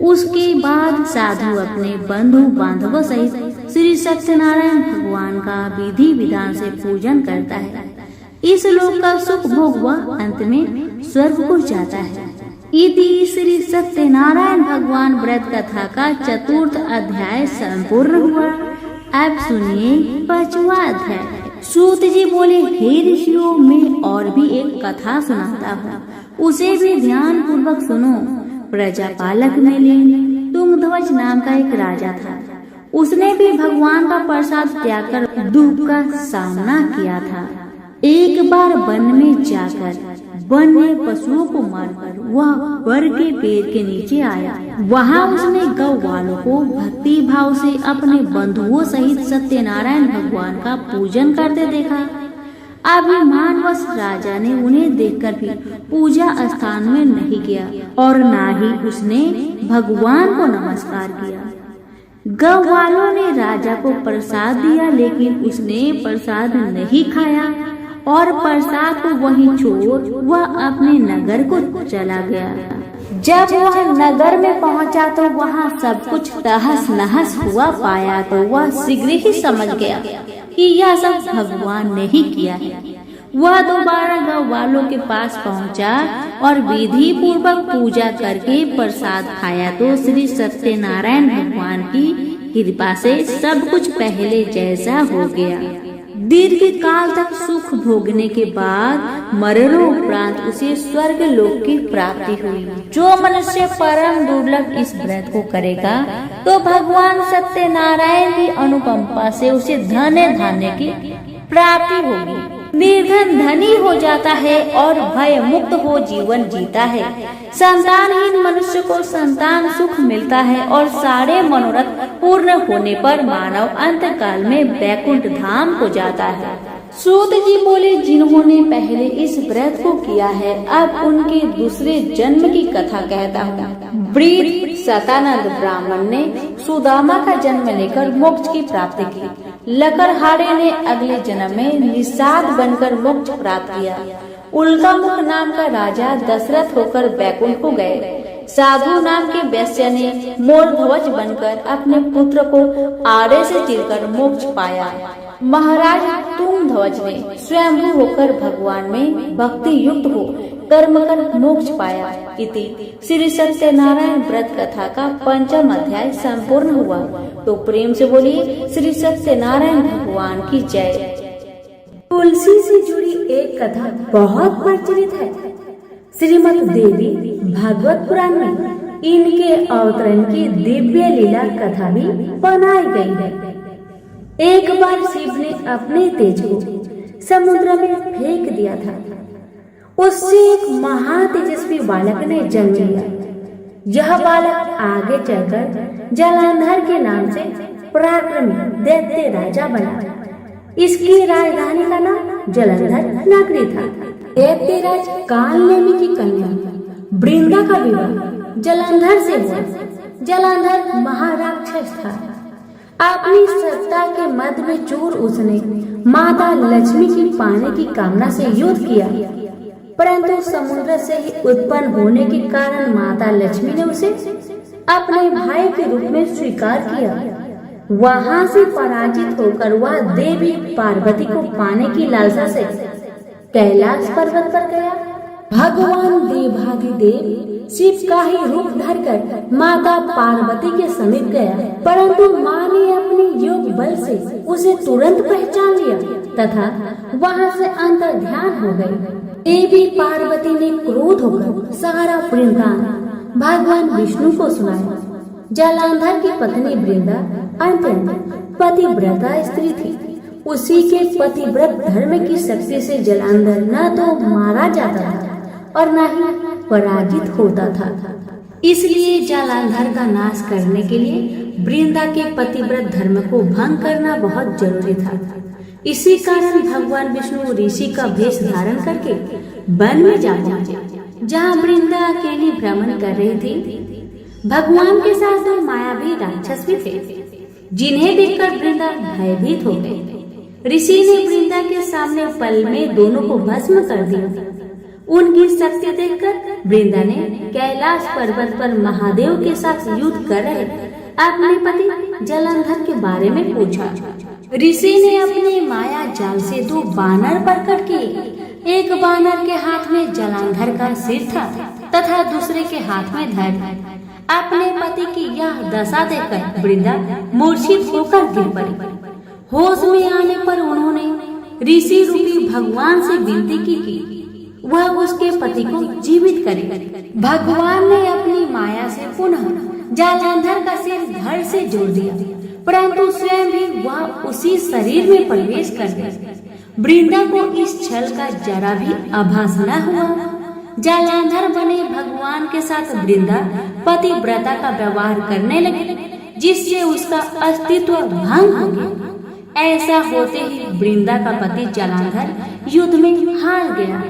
उसके बाद साधु अपने बंधु बांधवों सहित श्री सत्यनारायण भगवान का विधि विधान से पूजन करता है। इस लोक का सुख भोग वह अंत में स्वर्ग को जाता है। इति श्री सत्यनारायण भगवान व्रत कथा का 4th अध्याय संपूर्ण हुआ। अब सुनिए 5वां अध्याय। सूत जी बोले, हे ऋषियों, मैं और भी एक कथा सुनाता हूँ, उसे भी ध्यान पूर्वक सुनो। प्रजापालक में लीन तुंगध्वज नाम का एक राजा था। उसने भी भगवान का प्रसाद त्याग कर दुख का सामना किया था। एक बार वन में जाकर वन्य पशुओं को मारकर वह वर के पेड़ के नीचे आया। वहाँ उसने गौ वालों को भक्ति भाव से अपने बंधुओं सहित सत्यनारायण भगवान का पूजन करते देखा। अभिमानवश राजा ने उन्हें देखकर भी पूजा स्थान में नहीं गया और न ही उसने भगवान को नमस्कार किया। गाँव वालों ने राजा को प्रसाद दिया, लेकिन उसने प्रसाद नहीं खाया और प्रसाद को वहीं छोड़ वह अपने नगर को चला गया। जब वह नगर में पहुंचा तो वहां सब कुछ तहस नहस हुआ पाया तो वह शीघ्र ही समझ गया कि यह सब भगवान ने ही किया है। वह दोबारा गाँव वालों के पास पहुंचा और विधि पूर्वक पूजा करके प्रसाद खाया तो श्री सत्यनारायण भगवान की कृपा से सब कुछ पहले जैसा हो गया। दीर्घ काल तक सुख भोगने के बाद मरणों उपरांत उसे स्वर्ग लोक की प्राप्ति हुई। जो मनुष्य परम दुर्लभ इस व्रत को करेगा तो भगवान सत्यनारायण की अनुकंपा से उसे धन धान्य की प्राप्ति होगी। निर्धन धनी हो जाता है और भय मुक्त हो जीवन जीता है। संतानहीन मनुष्य को संतान सुख मिलता है और सारे मनोरथ पूर्ण होने पर मानव अंत काल में वैकुंठ धाम को जाता है। सूत जी बोले, जिन्होंने पहले इस व्रत को किया है अब उनके दूसरे जन्म की कथा कहता हूँ। वृद्ध सतानंद ब्राह्मण ने सुदामा का जन्म लेकर मोक्ष की प्राप्ति की। लकड़हारे ने अगले जन्म में निषाद बनकर मोक्ष प्राप्त किया। उल्कामुख नाम का राजा दशरथ होकर वैकुंठ को गए। साधु नाम के वैश्य ने मोरध्वज बनकर अपने पुत्र को आड़े से चीरकर मोक्ष पाया। महाराज तुंगध्वज ने स्वयंभू होकर भगवान में भक्ति युक्त हो कर्म कर मोक्ष पाया। इति श्री सत्यनारायण व्रत कथा का 5वां अध्याय संपूर्ण हुआ। तो प्रेम से बोलिए श्री सत्यनारायण भगवान की जय। तुलसी से जुड़ी एक कथा बहुत प्रचलित है। श्रीमद् देवी भागवत पुराण में इनके अवतरण की दिव्य लीला कथा भी बनाई गई है। एक बार शिव ने अपने तेज को समुद्र में फेंक दिया था। उससे एक महातेजस्वी बालक ने जन्म लिया। यह बालक आगे चलकर जलंधर के नाम से पराक्रमी दैत्य राजा बना। इसकी राजधानी का नाम जलंधर नगरी था। दैत्यराज कालनेमी की कन्या वृंदा का विवाह जलंधर से हुआ। जलंधर महाराक्षस था। अपनी सत्ता के मद में चूर उसने माता लक्ष्मी की पाने की कामना से युद्ध किया, परंतु समुद्र से ही उत्पन्न होने के कारण माता लक्ष्मी ने उसे अपने भाई के रूप में स्वीकार किया। वहां से पराजित होकर वह देवी पार्वती को पाने की लालसा से कैलाश पर्वत पर गया। भगवान देवाधिदेव शिव का ही रूप धरकर माता पार्वती के समीप गया, परंतु माँ ने अपने योग बल से उसे तुरंत पहचान लिया तथा वहां से अंतर ध्यान हो गई। देवी पार्वती ने क्रोध होकर सारा वृंदावन भगवान विष्णु को सुनाया। जलंधर की पत्नी वृंदा अत्यंत पतिव्रता स्त्री थी। उसी के पतिव्रत धर्म की शक्ति से जलंधर न तो मारा जाता था और न ही पराजित होता था। इसलिए जलंधर का नाश करने के लिए वृंदा के पतिव्रत धर्म को भंग करना बहुत जरूरी था। इसी कारण भगवान विष्णु ऋषि का वेश धारण करके वन में जा पहुंचे, जहाँ वृंदा अकेली भ्रमण कर रही थी। भगवान के साथ दो मायावी राक्षस भी थे, जिन्हें देखकर वृंदा भयभीत हो गई। ऋषि ने वृंदा के सामने पल में दोनों को भस्म कर दिया। उनकी शक्ति देखकर वृंदा ने कैलाश पर्वत पर महादेव के साथ युद्ध कर रहे अपने पति जलंधर के बारे में पूछा। ऋषि ने अपने माया जाल से दो बानर प्रकट किए। एक बानर के हाथ में जलंधर का सिर था तथा दूसरे के हाथ में धड़। अपने पति की यह दशा देखकर वृंदा मूर्छित होकर गिर पड़ी। होश में आने पर उन्होंने ऋषि रूपी भगवान से विनती की वह उसके पति को जीवित करे। भगवान ने अपनी माया से पुनः जलंधर का सिर धड़ से जोड़ दिया, परंतु स्वयं भी वह उसी शरीर में प्रवेश कर गया। वृंदा को इस छल का जरा भी आभास न हुआ। जलंधर बने भगवान के साथ वृंदा पतिव्रता का व्यवहार करने लगी, जिससे उसका अस्तित्व भंग हो गया। ऐसा होते ही वृंदा का पति जलंधर युद्ध में हार गया।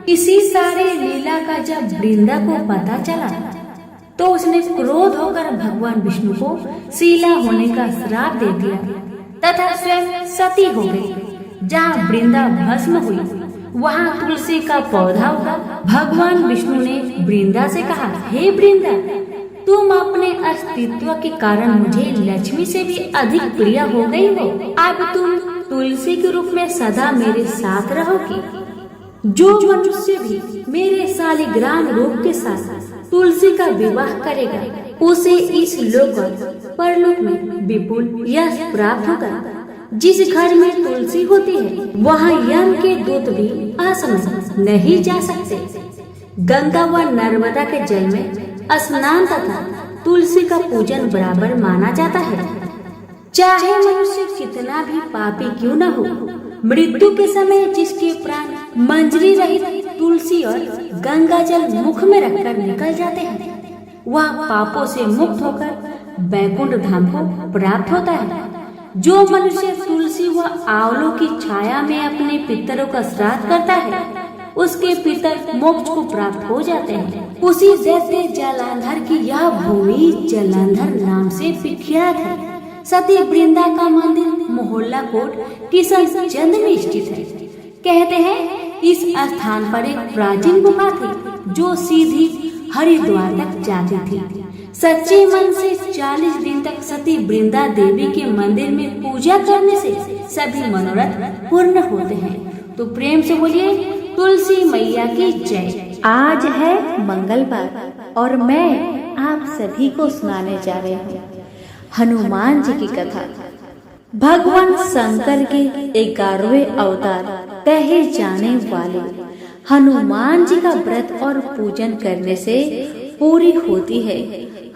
इसी सारे लीला का जब वृंदा को पता चला तो उसने क्रोध होकर भगवान विष्णु को शीला होने का श्राप दे दिया तथा स्वयं सती हो गई। जहाँ वृंदा भस्म हुई वहाँ तुलसी का पौधा उगा। भगवान विष्णु ने वृंदा से कहा, हे वृंदा, तुम अपने अस्तित्व के कारण मुझे लक्ष्मी से भी अधिक प्रिय हो गई हो। अब तुम तुलसी के रूप में सदा मेरे साथ रहोगी। जो मनुष्य भी मेरे शालिग्राम रूप के साथ तुलसी का विवाह करेगा उसे इस लोक और परलोक में विपुल यश प्राप्त होगा। जिस घर में तुलसी होती है वहाँ यम के दूत भी असमय नहीं जा सकते। गंगा व नर्मदा के जल में स्नान तथा तुलसी का पूजन बराबर माना जाता है। चाहे मनुष्य कितना भी पापी क्यों न हो, मृत्यु के समय जिसके प्राण मंजरी रहित तुलसी और गंगा जल मुख में रखकर निकल जाते हैं वह पापों से मुक्त होकर वैकुंठ धाम को प्राप्त होता है। जो मनुष्य तुलसी व आंवलों की छाया में अपने पितरों का श्राद्ध करता है उसके पितर मोक्ष को प्राप्त हो जाते हैं। उसी दैत्य जलांधर की यह भूमि जलांधर नाम से विख्यात है। सती वृंदा का मंदिर मोहल्ला कोट किशनचंद में स्थित है। कहते हैं इस स्थान पर एक प्राचीन गुफा थी जो सीधी हरिद्वार तक जाती थी। सच्चे मन से 40 दिन तक सती वृंदा देवी के मंदिर में पूजा करने से सभी मनोरथ पूर्ण होते हैं। तो प्रेम से बोलिए तुलसी मैया की जय। आज है मंगलवार और मैं आप सभी को सुनाने जा रही हूँ हनुमान जी की कथा। भगवान शंकर के 11वें अवतार कहे जाने वाले हनुमान जी का व्रत और पूजन करने से पूरी होती है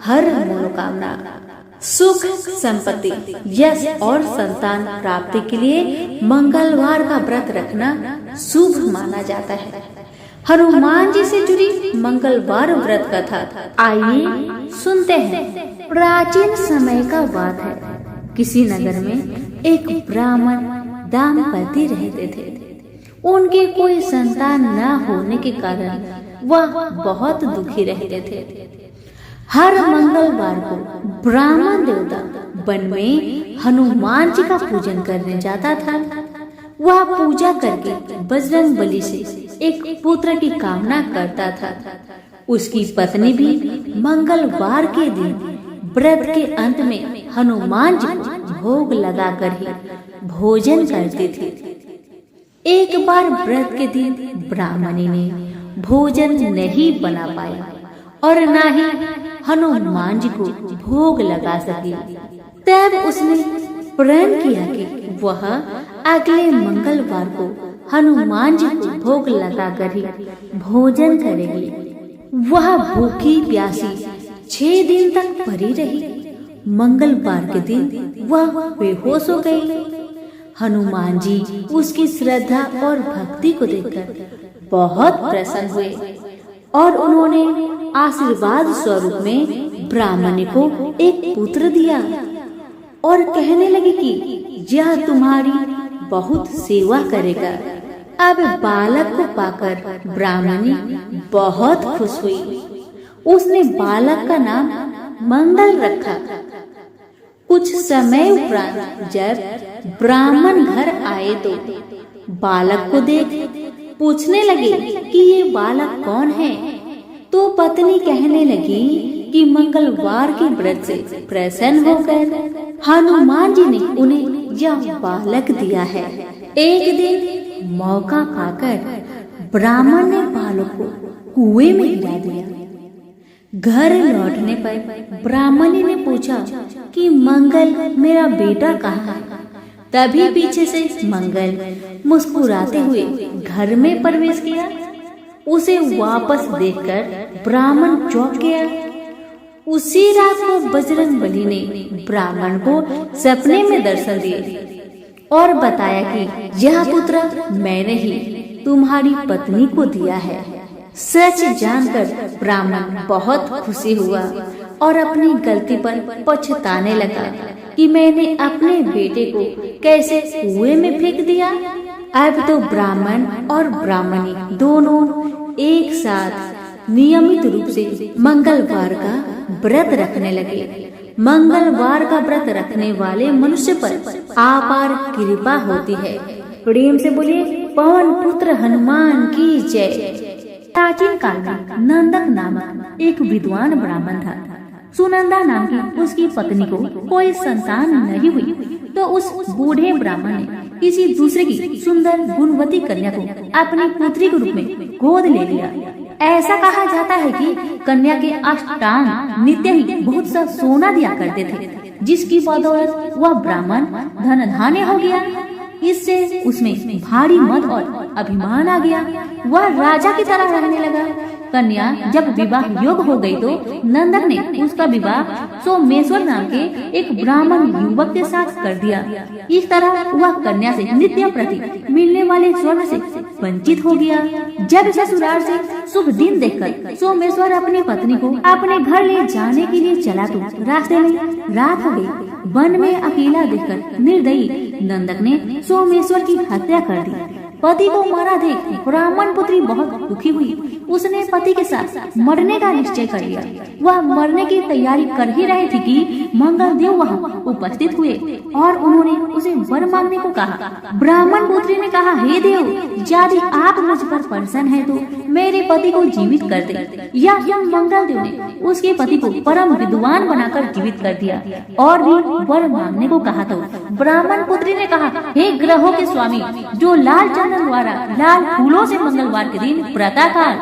हर मनोकामना। सुख, संपत्ति, यश और संतान प्राप्ति के लिए मंगलवार का व्रत रखना शुभ माना जाता है। हनुमान जी से जुड़ी मंगलवार व्रत कथा आइए सुनते हैं। प्राचीन समय का बात है। किसी नगर में एक ब्राह्मण दाम्पत्य रहते थे। उनके कोई संतान न होने के कारण वह बहुत दुखी रहते थे। हर मंगलवार को ब्राह्मण देवता वन में हनुमान जी का पूजन करने जाता था। वह पूजा करके बजरंग बली से एक पुत्र की कामना करता था। उसकी पत्नी भी मंगलवार के दिन व्रत के अंत में हनुमान जी को भोग लगाकर ही भोजन करती थी। एक बार व्रत के दिन ब्राह्मणी ने भोजन नहीं बना पाया और न ही हनुमान जी को भोग लगा सकी। तब उसने प्रण किया कि वह अगले मंगलवार को हनुमान जी को भोग लगाकर ही भोजन करेगी। वह भूखी प्यासी 6 दिन तक पड़ी रही। मंगलवार के दिन वह बेहोश हो गई। हनुमान जी उसकी श्रद्धा और भक्ति को देखकर बहुत प्रसन्न हुए और उन्होंने आशीर्वाद स्वरूप में ब्राह्मणी को एक पुत्र दिया और कहने लगे कि यह तुम्हारी बहुत सेवा करेगा। अब बालक को पाकर ब्राह्मणी बहुत खुश हुई। उसने बालक का नाम मंगल रखा। कुछ समय उपरांत जब ब्राह्मण घर आए तो बालक को देख पूछने लगे कि ये बालक कौन है। तो पत्नी कहने लगी कि मंगलवार के व्रत से प्रसन्न होकर हनुमान जी ने उन्हें यह बालक दिया है। एक दिन मौका पाकर ब्राह्मण ने बालक को कुएं में गिरा दिया। घर लौटने पर ब्राह्मणी ने पूछा कि मंगल मेरा बेटा कहाँ है। तभी पीछे से मंगल मुस्कुराते हुए घर में प्रवेश किया। उसे वापस देखकर ब्राह्मण चौंक गया। उसी रात को बजरंग बली ने ब्राह्मण को सपने में दर्शन दिए और बताया कि यह पुत्र मैंने ही तुम्हारी पत्नी को दिया है। सच जानकर ब्राह्मण बहुत खुशी हुआ और अपनी गलती पर पछताने लगा कि मैंने अपने बेटे को कैसे कुएं में फेंक दिया। अब तो ब्राह्मण और ब्राह्मणी दोनों एक साथ नियमित रूप से मंगलवार का व्रत रखने लगे। मंगलवार का व्रत रखने वाले मनुष्य पर अपार कृपा होती है। प्रेम से बोलिए पवन पुत्र हनुमान की जय। प्राचीन काल में नंदक नामक एक विद्वान ब्राह्मण था। सुनंदा नाम की उसकी पत्नी को कोई संतान नहीं हुई, तो उस बूढ़े ब्राह्मण ने किसी दूसरे की सुंदर गुणवती कन्या को अपनी पुत्री के रूप में गोद ले लिया। ऐसा कहा जाता है कि कन्या के अष्टांग नित्य ही बहुत सा सोना दिया करते थे, जिसकी बदौलत वह ब्राह्मण धन धान्य हो गया। इससे उसमें भारी मद और अभिमान आ गया। वह राजा की तरह रहने लगा। कन्या जब विवाह योग्य हो गई तो नंदक ने उसका विवाह सोमेश्वर नाम के एक ब्राह्मण युवक के साथ कर दिया। इस तरह वह कन्या से नित्य प्रति मिलने वाले स्वर्ण से वंचित हो गया। जब ससुराल से शुभ दिन देखकर सोमेश्वर अपनी पत्नी को अपने घर ले जाने के लिए चला तो रास्ते में रात हो गई। वन में अकेला देखकर निर्दयी नंदक ने सोमेश्वर की हत्या कर दी। पति को मारा देख ब्राह्मण पुत्री बहुत दुखी हुई। उसने पति के साथ मरने का निश्चय कर लिया। वह मरने की तैयारी कर ही रहे थे कि मंगल देव वहाँ उपस्थित हुए और उन्होंने उसे वर मांगने को कहा। ब्राह्मण पुत्री ने कहा, हे देव, यदि आप मुझ पर प्रसन्न हैं तो मेरे पति को जीवित कर दे। यह मंगल देव ने उसके पति को परम विद्वान बनाकर जीवित कर दिया और भी वर मांगने को कहा। तो ब्राह्मण पुत्री ने कहा, हे ग्रहों के स्वामी, जो लाल चंदन द्वारा लाल फूलों से मंगलवार के दिन प्रातःकाल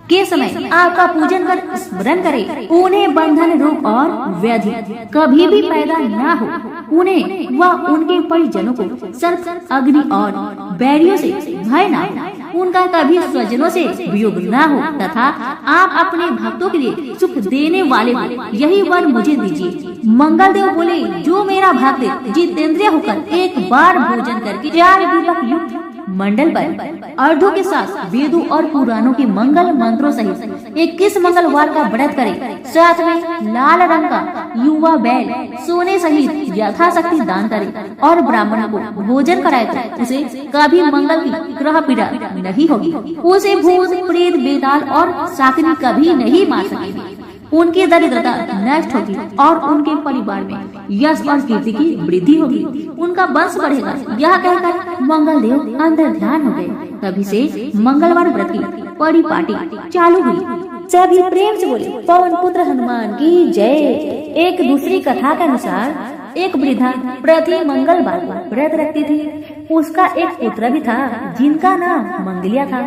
के समय आपका पूजन कर स्मरण करे, उन्हें बंधन रोग और व्याधि कभी भी पैदा न हो। उन्हें व उनके परिजनों को सर्प, अग्नि और बैरियों से भय न हो। उनका कभी स्वजनों से वियोग न हो तथा आप अपने भक्तों के लिए सुख देने वाले हो, यही वर मुझे दीजिए। मंगल देव बोले, जो मेरा भक्त जितेंद्रिय होकर एक बार भोजन करके 4 दीपक युक्त मंडल पर अर्धों के साथ वेदों और पुराणों के मंगल मंत्रों सहित 21 मंगलवार का व्रत करे, साथ में लाल रंग का युवा बैल सोने सहित यथाशक्ति दान करे और ब्राह्मणों को भोजन कराए तो उसे कभी मंगल की ग्रह पीड़ा नहीं होगी। उसे भूत, प्रेत, बेताल और शाकिनी कभी नहीं मार सकेगी। उनकी दरिद्रता नष्ट होगी और उनके परिवार में यश और कीर्ति की वृद्धि होगी। उनका वंश बढ़ेगा। यह कहकर मंगल देव अंदर ध्यान हो गए। तभी से मंगलवार व्रत की परिपाटी चालू हुई। सभी प्रेम से बोले, पवन पुत्र हनुमान की जय। एक दूसरी कथा के अनुसार एक वृद्धा प्रति मंगलवार व्रत रखती थी। उसका एक पुत्र भी था जिनका नाम मंगलिया था।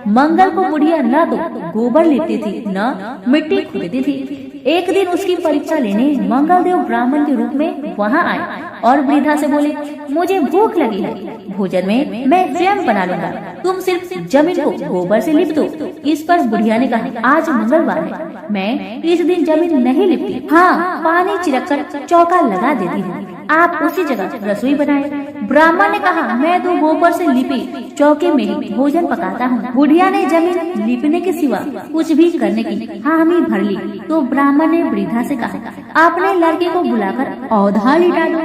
मंगल को बुढ़िया न तो गोबर लेती थी न मिट्टी खोदती थी। एक दिन उसकी परीक्षा लेने मंगल देव ब्राह्मण के रूप में वहाँ आए और वृद्धा से बोले, मुझे भूख लगी है, भोजन में मैं स्वयं बना लूंगा, तुम सिर्फ जमीन को गोबर से लिप दो। इस पर बुढ़िया ने कहा, आज मंगलवार है, मैं इस दिन जमीन नहीं लिपती। हाँ, पानी छिड़क कर चौका लगा देती हूँ, आप उसी जगह रसोई बनाए। ब्राह्मण ने कहा, मैं तो गोबर से लिपी चौके में ही भोजन पकाता हूँ। बुढ़िया ने जमीन लिपने के सिवा कुछ भी करने की हामी भर ली। तो ब्राह्मण ने वृद्धा से कहा, अपने लड़के को बुलाकर औधा लिटा दो,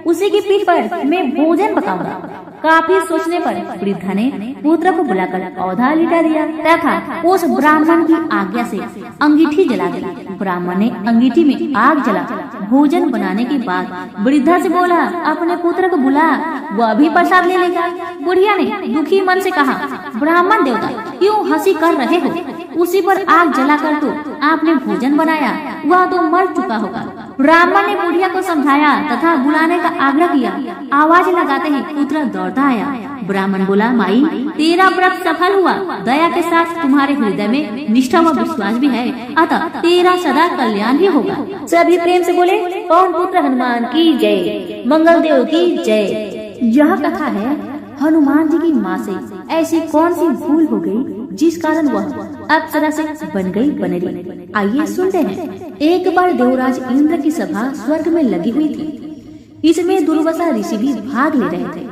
उसी की पीठ पर मैं भोजन पकाऊंगा। काफी सोचने पर वृद्धा ने पुत्र को बुलाकर औधा लिटा दिया तथा उस ब्राह्मण की आज्ञा से अंगीठी जला दी। ब्राह्मण ने अंगीठी में आग जला भोजन बनाने के बाद वृद्धा से बोला, अपने पुत्र को बुला, वह भी प्रसाद ले लेगा। बुढ़िया ने दुखी मन से कहा, ब्राह्मण देवता क्यों हंसी कर रहे हो? उसी पर आग जलाकर तो आपने भोजन बनाया, वह तो मर चुका होगा। ब्राह्मण ने बुढ़िया को समझाया तथा बुलाने का आग्रह किया। आवाज लगाते ही पुत्र दौड़ता आया। ब्राह्मण बोला, माई, तेरा व्रत सफल हुआ, दया के साथ तुम्हारे हृदय में निष्ठा व विश्वास भी है, अतः तेरा सदा कल्याण ही होगा। सभी प्रेम से बोले, पवन पुत्र हनुमान की जय, मंगल देव की जय। यह कथा है हनुमान जी की माँ से ऐसी कौन सी भूल हो गई जिस कारण वह अप्सरा से बन गई बनरी। आइए सुनते हैं। एक बार देवराज इंद्र की सभा स्वर्ग में लगी हुई थी। इसमें दुर्वासा ऋषि भी भाग ले रहे थे।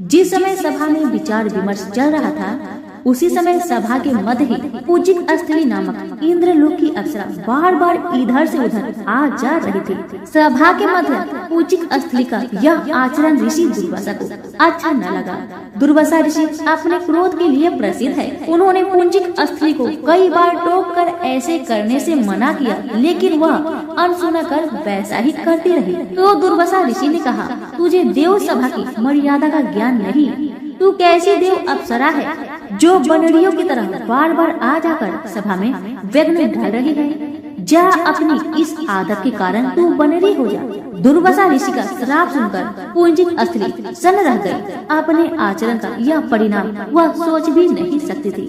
जिस समय सभा में विचार विमर्श चल रहा था, उसी समय सभा के मध्य ही पूजिक स्थली नामक इंद्रलोक की अप्सरा बार बार इधर से उधर आ जा रही थी। सभा के मध्य पूजिक स्थली का यह आचरण ऋषि दुर्वासा को अच्छा न लगा। दुर्वासा ऋषि अपने क्रोध के लिए प्रसिद्ध है। उन्होंने पुंजिक स्त्री को कई बार टोक कर ऐसे करने से मना किया, लेकिन वह अनसुना कर वैसा ही करती रही। तो दुर्वासा ऋषि ने कहा, तुझे देव सभा की मर्यादा का ज्ञान नहीं। तू कैसी देव अप्सरा है जो बनरियों की तरह बार बार आ जाकर सभा में विघ्न डाल रही है। जा, अपनी इस आदत के कारण तू बनरी हो जा। दुर्वासा ऋषि का श्राप सुनकर पुंजिक स्त्री सन्न रह गई। अपने आचरण का यह परिणाम वह सोच भी नहीं सकती थी,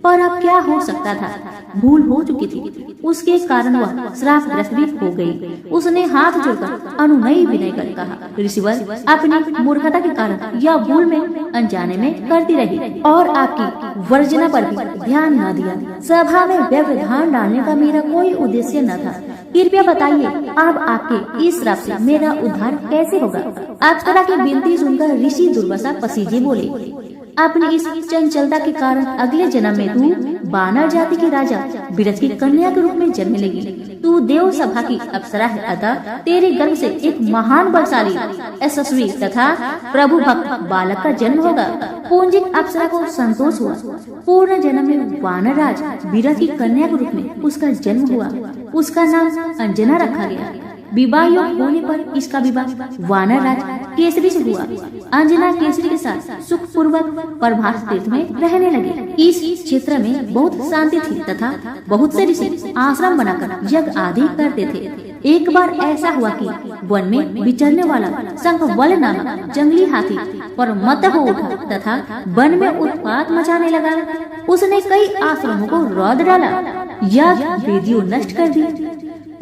पर अब क्या हो सकता था, भूल हो चुकी थी। उसके कारण वह श्रापग्रस्त भी हो गई। उसने हाथ जोड़कर अनुनय विनय कर कहा, ऋषिवर, अपनी मूर्खता के कारण यह भूल में अनजाने में करती रही और आपकी वर्जना पर भी ध्यान न दिया। सभा में व्यवधान डालने का मेरा कोई उद्देश्य न था। कृपया बताइए, अब आपके इस श्राप से मेरा उद्धार कैसे होगा? अप्सरा की विनती सुनकर ऋषि दुर्वासा पसीजे बोले, अपनी इस चंचलता के कारण अगले जन्म में तू वानर जाति के राजा विरज की कन्या के रूप में जन्म लेगी। तू देव सभा की अप्सरा है, अतः तेरे गर्भ से एक महान बलशाली, यशस्वी तथा प्रभु भक्त बालक का जन्म होगा। पुंजिक अप्सरा को संतोष हुआ। पूर्ण जन्म में वानर राज विरज की कन्या के रूप में उसका जन्म हुआ। उसका नाम अंजना रखा गया। विवाह योग होने पर इसका विवाह वानर राज केसरी से हुआ। अंजना केसरी के साथ सुख पूर्वक प्रभास तीर्थ में रहने लगे। इस क्षेत्र में बहुत शांति थी तथा बहुत से ऋषि आश्रम बनाकर यज्ञ आदि करते थे। एक बार ऐसा हुआ कि वन में विचरने वाला शंखवल नामक जंगली हाथी पर मत हो उठा तथा वन में उत्पात मचाने लगा। उसने कई आश्रमों को रौद डाला, यज्ञ वेदियों नष्ट कर दी।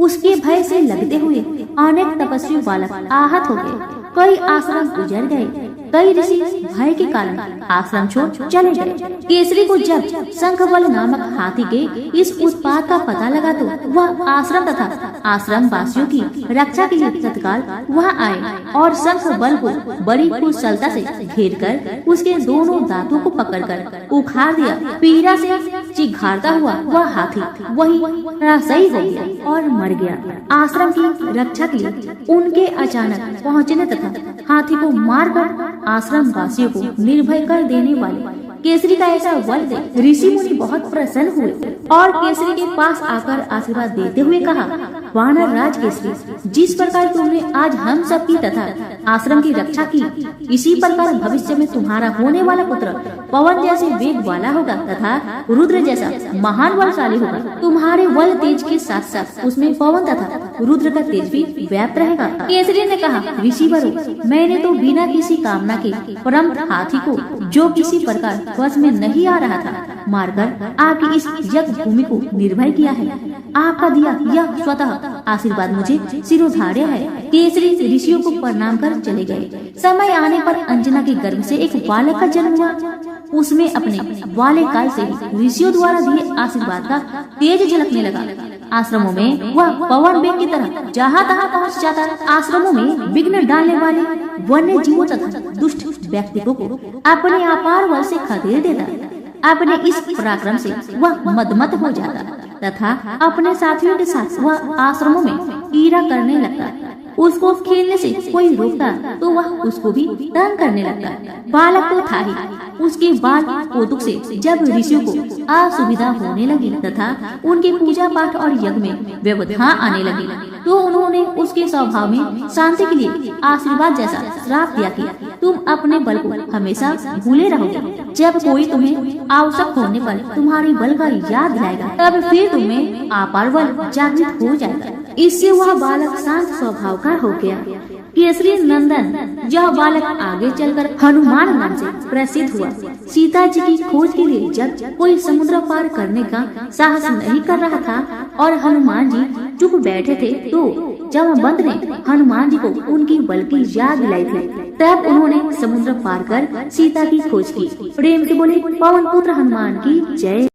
उसके भय से लगते हुए अनेक तपस्वी बालक आहत हो गए। कई आश्रम उजड़ गए। कई ऋषि भय के कारण आश्रम छोड़ चले गए। केसरी को जब शंखवल नामक हाथी के इस उत्पात का पता लगा तो वह आश्रम तथा आश्रम वासियों की रक्षा के लिए तत्काल वहां आए और शंखवल को बड़ी कुशलता से घेर कर उसके दोनों दांतों को पकड़कर उखाड़ दिया। पीड़ा से चिघाड़ता हुआ वह हाथी वही सही हो गया और मर गया। आश्रम की रक्षा के लिए उनके अचानक पहुँचने तथा हाथी को मारकर आश्रम वासियों को निर्भय कर देने वाले केसरी का ऐसा बल देख ऋषि मुनि बहुत प्रसन्न हुए और केसरी के पास आकर आशीर्वाद देते हुए कहा, वानर राज केसरी, जिस प्रकार तुमने आज हम सब की तथा आश्रम की रक्षा की, इसी प्रकार भविष्य में तुम्हारा होने वाला पुत्र पवन जैसे वेग वाला होगा तथा रुद्र जैसा महान बलशाली होगा। तुम्हारे बल तेज के साथ साथ उसमें पवन तथा रुद्र का तेज भी व्याप्त रहेगा। केसरी ने कहा, ऋषिवरों, मैंने तो बिना किसी कामना के परम हाथी को, जो किसी प्रकार वश में नहीं आ रहा था, मारकर आपकी इस यज्ञ भूमि को निर्भय किया है। आपका दिया यह स्वतः आशीर्वाद मुझे सिरोधार्य है। केसरी ऋषियों को प्रणाम कर चले गए। समय आने पर अंजना के गर्भ से एक बालक का जन्म हुआ। उसमें अपने बाल्य काल से ही ऋषियों द्वारा दिए आशीर्वाद का तेज झलकने लगा। आश्रमों में वह पवन वेग की तरह जहाँ तहाँ पहुँच जाता। आश्रमों में विघ्न डालने वाले वन्य जीवों तथा दुष्ट व्यक्तियों को अपने अपार बल से खदेड़ देता। अपने इस पराक्रम से वह मदमत हो जाता तथा अपने साथियों के साथ वह आश्रमों में कीड़ा करने लगता। उसको खेलने से कोई रोकता तो वह उसको भी तंग करने लगता। बालक तो था ही, उसके बाद कौतुक से जब ऋषियों को असुविधा होने लगी तथा उनके पूजा पाठ और यज्ञ में व्यवधान आने लगी, तो उन्होंने उसके स्वभाव में शांति के लिए आशीर्वाद जैसा श्राप दिया कि तुम अपने बल को हमेशा भूले रहोगे। जब कोई तुम्हें आवश्यक होने पर तुम्हारी बल का याद दिलाएगा, तब फिर तुम्हें अपार बल जागृत हो जाएगा। इससे वह बालक शांत स्वभाव का हो गया। केसरी नंदन यह बालक आगे चलकर हनुमान नाम से प्रसिद्ध हुआ। सीता जी की खोज के लिए जब कोई समुद्र पार करने का साहस नहीं कर रहा था और हनुमान जी चुप बैठे थे, तो जामवंत ने हनुमान जी को उनकी बल की याद दिलाई थी। तब उन्होंने समुद्र पार कर सीता की खोज की। प्रेम से बोले, पवन पुत्र हनुमान की जय।